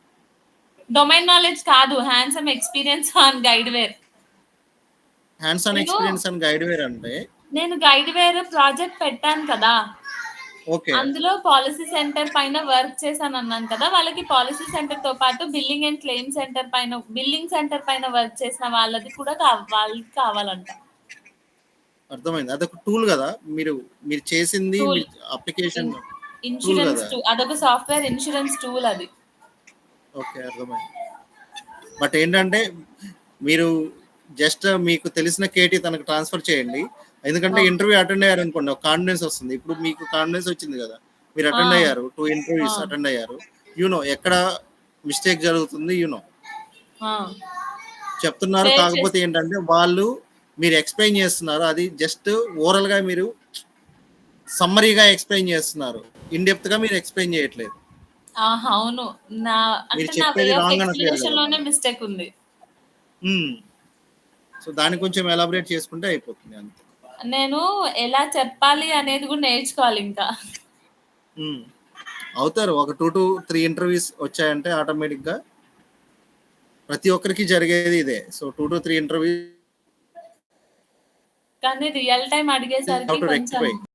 డొమైన్ నాలెడ్జ్ కాదు, hands on experience on Guidewire. Hands on experience and Guidewire అంటే నేను గైడ్ వేర్ ప్రాజెక్ట్ పెట్టాను కదా, ఓకే, అందులో పాలసీ సెంటర్ పైన వర్క్ చేశాను అన్నాను కదా, వాళ్ళకి పాలసీ సెంటర్ తో పాటు బిల్లింగ్ అండ్ క్లెయిమ్ సెంటర్ పైన వర్క్ చేసిన వాళ్ళది కూడా వాళ్ళకి కావాలంట. అర్థమైంది. అదొక టూల్ కదా, మీరు చేసింది అప్లికేషన్ ఇన్సూరెన్స్ టూల్, అదొక సాఫ్ట్వేర్ ఇన్సూరెన్స్ టూల్ అది. ఓకే, అర్థమైంది. బట్ ఏంటంటే మీరు జస్ట్ మీకు తెలిసిన కేటీ తనకు ట్రాన్స్ఫర్ చేయండి. ఎందుకంటే ఇంటర్వ్యూ అటెండ్ అయ్యారు అనుకోండి, ఒక కాన్ఫిడెన్స్ వస్తుంది. ఇప్పుడు మీకు కాన్ఫిడెన్స్ వచ్చింది కదా, మీరు అటెండ్ అయ్యారు, 2 ఇంటర్వ్యూస్ అటెండ్ అయ్యారు, ఎక్కడ మిస్టేక్ జరుగుతుంది చెప్తున్నారు. కాకపోతే ఏంటంటే వాళ్ళు మీరు ఎక్స్ప్లెయిన్ చేస్తున్నారు, అది జస్ట్ ఓరల్ గా మీరు సమ్మరీగా ఎక్స్ప్లెయిన్ చేస్తున్నారు, ఇన్ డెప్త్ గా మీరు ఎక్స్ప్లెయిన్ చేయట్లేదు. అవును, నా ఎక్స్ప్లెనేషన్ లోనే మిస్టేక్ ఉంది. సో దాన్ని కొంచెం ఎలాబరేట్ చేసుకుంటే అయిపోతుంది అంతే. నేను ఎలా చెప్పాలి అనేది కూడా నేర్చుకోవాలి ఇంకా. అవుతారు, ఒక 2 to 3 ఇంటర్వ్యూస్ వచ్చాయంటే ఆటోమేటిక్ గా ప్రతి ఒక్కరికి జరిగేది ఇదే. సో 2 to 3 ఇంటర్వ్యూస్ కానీ రియల్ టైం అడిగేసరికి కొంచెం